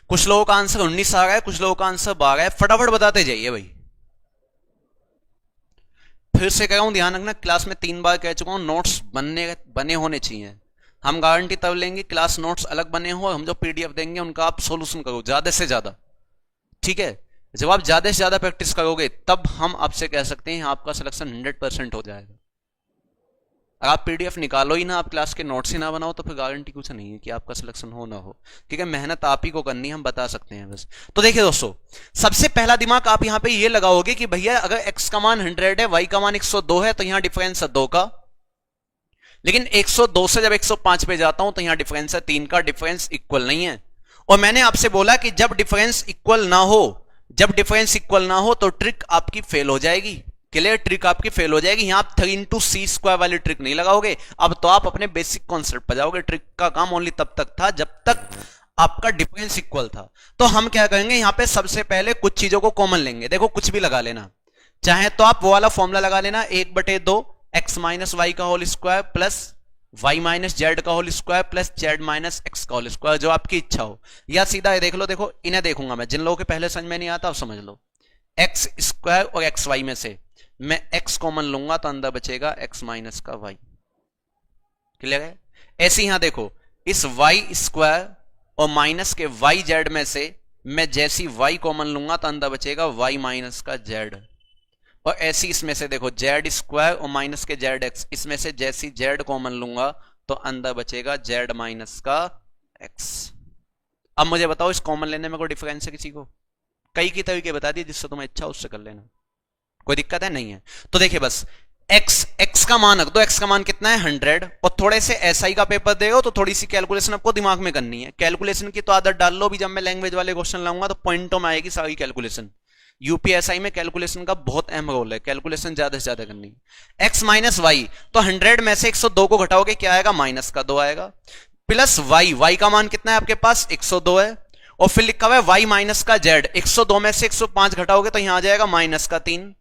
कुछ लोगों का आंसर 19 आ रहा है, कुछ लोगों का आंसर 12 है। फटाफट बताते जाइए भाई। फिर से कह रहा हूं ध्यान रखना, क्लास में 3 बार कह चुका हूं नोट्स बने होने चाहिए। हम गारंटी तब लेंगे क्लास नोट्स अलग बने हो, हम जो पीडीएफ देंगे उनका आप सॉल्यूशन करो ज्यादा से ज्यादा, ठीक है? जब आप ज्यादा से ज्यादा प्रैक्टिस करोगे तब हम आपसे कह सकते हैं आपका सिलेक्शन 100% हो जाएगा। अगर आप पीडीएफ निकालो ही ना, आप क्लास के नोट्स ही ना बनाओ तो फिर गारंटी कुछ नहीं है कि आपका सिलेक्शन हो ना हो। ठीक है, मेहनत आप ही को करनी है, हम बता सकते हैं बस। तो देखिए दोस्तों, सबसे पहला दिमाग आप यहां पे ये लगाओगे कि भैया अगर x का मान 100 है, y का मान 102 है, तो यहां डिफरेंस है 2 का। लेकिन 102 से जब 105 पे जाता हूं तो यहां डिफरेंस है 3 का, डिफरेंस इक्वल नहीं है। और मैंने आपसे बोला कि जब डिफरेंस इक्वल ना हो, जब डिफरेंस इक्वल ना हो तो ट्रिक आपकी फेल हो जाएगी। क्लियर, ट्रिक आपकी फेल हो जाएगी। यहां आप 3 इंटू सी स्क्वायर वाली ट्रिक नहीं लगाओगे, अब तो आप अपने बेसिक कॉन्सेप्ट पर जाओगे। ट्रिक का काम ओनली तब तक था जब तक आपका डिफरेंस इक्वल था। तो हम क्या करेंगे, यहां पे सबसे पहले कुछ चीजों को कॉमन लेंगे। देखो कुछ भी लगा लेना, चाहे तो आप वो वाला फॉर्मूला लगा लेना 1/2 एक्स माइनस वाई का whole square plus y minus z का whole square plus z minus x का होल स्क्वायर, जो आपकी इच्छा हो। या सीधा ये देख लो, देखो इन्हें देखूंगा मैं, जिन लोगों के पहले समझ में नहीं आता अब समझ लो। एक्स स्क्वायर और एक्स वाई में से मैं एक्स कॉमन लूंगा तो अंदर बचेगा एक्स माइनस का वाई। क्लियर है? ऐसे यहां देखो, इस वाई स्क्वायर और माइनस के वाई जेड में से मैं जैसी वाई कॉमन लूंगा तो अंदर बचेगा वाई माइनस का जेड। और ऐसी इसमें से देखो जेड स्क्वायर और माइनस के जेड एक्स, इसमें से जैसी जेड कॉमन लूंगा तो अंदर बचेगा जेड माइनस का एक्स। अब मुझे बताओ इस कॉमन लेने में कोई डिफरेंस है किसी को? कई की तरीके बता दिए, जिससे तुम्हें इच्छा उससे कर लेना, कोई दिक्कत है नहीं है। तो देखिए बस एक्स का मान रख दो। एक्स का मान कितना है 100। और थोड़े से एसआई का पेपर देगा तो थोड़ी सी कैलकुलेशन आपको दिमाग में करनी है। कैलकुलेशन की तो आदत डाल लो भी, जब मैं लैंग्वेज वाले क्वेश्चन लाऊंगा तो पॉइंटों में आएगी सारी कैलकुलेशन। यूपीएसआई में कैलकुलेशन का बहुत अहम रोल है, कैलकुलेशन ज्यादा से ज्यादा करनी है। एक्स माइनस वाई, तो 100 में से 102 को घटाओगे क्या आएगा, माइनस का 2 आएगा। प्लस वाई, वाई का मान कितना है आपके पास 102 है। और फिर लिखा हुआ है वाई माइनस का जेड, 102 में से 105 घटाओगे तो यहां आ जाएगा माइनस का 3।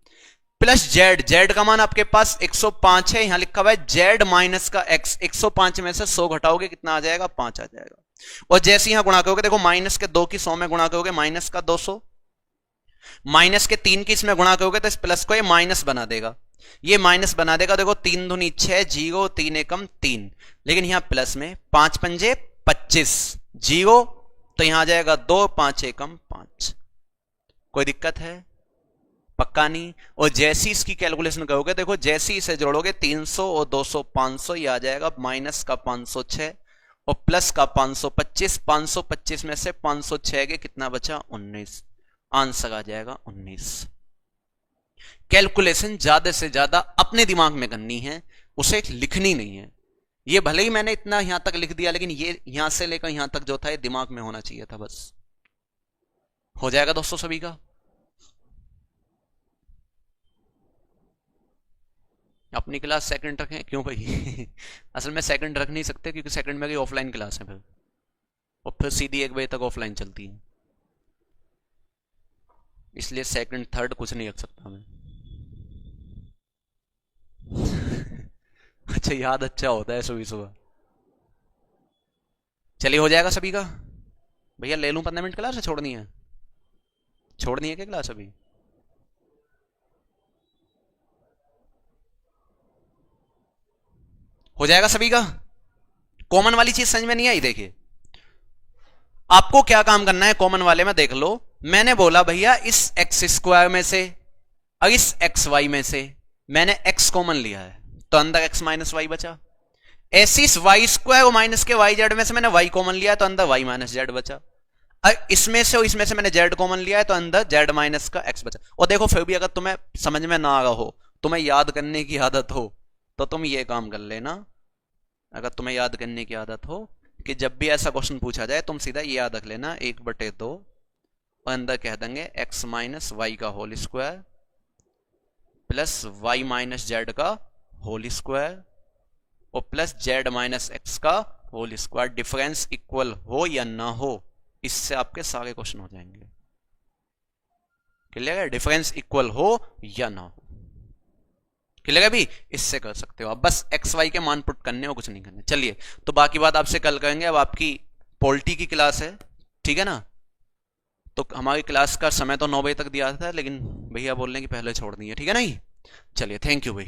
प्लस जेड, जेड का मान आपके पास 105 है, यहां लिखा हुआ है जेड माइनस का एक्स, 105 में से 100 घटाओगे कितना आ जाएगा, 5 आ जाएगा। और जैसे यहां गुणा करोगे, देखो माइनस के 2 की 100 में गुणा करोगे माइनस का 200, माइनस के 3 की इसमें गुणा करोगे तो इस प्लस को ये माइनस बना देगा, ये माइनस बना देगा। देखो 3 दूनी 6, 0 3 एकम 3, लेकिन यहां प्लस में 5 पंजे 25, 0 तो यहां आ जाएगा 2, 5 एकम 5। कोई दिक्कत है? पक्का नहीं। और जैसी इसकी कैलकुलेशन करोगे, देखो जैसी इसे जोड़ोगे 300 और 200 500, ये आ जाएगा माइनस का 506 और प्लस का 525। 525 में से 506 के कितना बचा, 19। आंसर आ जाएगा 19। कैलकुलेशन ज्यादा से ज्यादा अपने दिमाग में करनी है, उसे लिखनी नहीं है। ये भले ही मैंने इतना यहां तक लिख दिया, लेकिन ये यहां से लेकर यहां तक जो था ये दिमाग में होना चाहिए था। बस हो जाएगा दोस्तों सभी का। अपनी क्लास सेकंड रखें क्यों भाई? असल में सेकंड रख नहीं सकते क्योंकि सेकंड में ऑफलाइन क्लास है फिर, और फिर सीधी 1 बजे तक ऑफलाइन चलती है, इसलिए सेकंड थर्ड कुछ नहीं रख सकता मैं। अच्छा याद अच्छा होता है सुबह सुबह। चलिए हो जाएगा सभी का। भैया ले लूं 15 मिनट क्लास, छोड़नी है? छोड़नी है क्या क्लास अभी? हो जाएगा सभी का। कॉमन वाली चीज समझ में नहीं आई? देखिए आपको क्या काम करना है कॉमन वाले में, देख लो। मैंने बोला भैया इस एक्स स्क्वायर में से और इस एक्स वाई में से मैंने एक्स कॉमन लिया है तो अंदर एक्स माइनस वाई बचा। ऐसे इस वाई स्क्वायर और माइनस के वाई जेड में से मैंने वाई कॉमन लिया है तो अंदर वाई माइनस जेड बचा। और इसमें से और इसमें से मैंने जेड कॉमन लिया है तो अंदर जेड माइनस का एक्स बचा। और देखो फिर भी अगर तुम्हें समझ में ना आ रहा हो, तुम्हें याद करने की आदत हो, तो तुम ये काम कर लेना। अगर तुम्हें याद करने की आदत हो कि जब भी ऐसा क्वेश्चन पूछा जाए तुम सीधा ये याद रख लेना 1/2 और अंदर कह देंगे एक्स माइनस वाई का whole square plus y minus z का होल स्क्वायर और प्लस जेड माइनस एक्स का होल स्क्वायर। डिफरेंस इक्वल हो या ना हो, इससे आपके सारे क्वेश्चन हो जाएंगे। क्लियर है? डिफरेंस इक्वल हो या ना हो, क्लियर है? भी इससे कर सकते हो आप, बस एक्स वाई के मान पुट करने हो, कुछ नहीं करने। चलिए तो बाकी बात आपसे कल करेंगे। अब आपकी पॉलिटी की क्लास है, ठीक है ना? तो हमारी क्लास का समय तो 9 बजे तक दिया था, लेकिन भैया बोल रहे हैं कि पहले छोड़ दिए, ठीक है ना? चलिए थैंक यू भाई।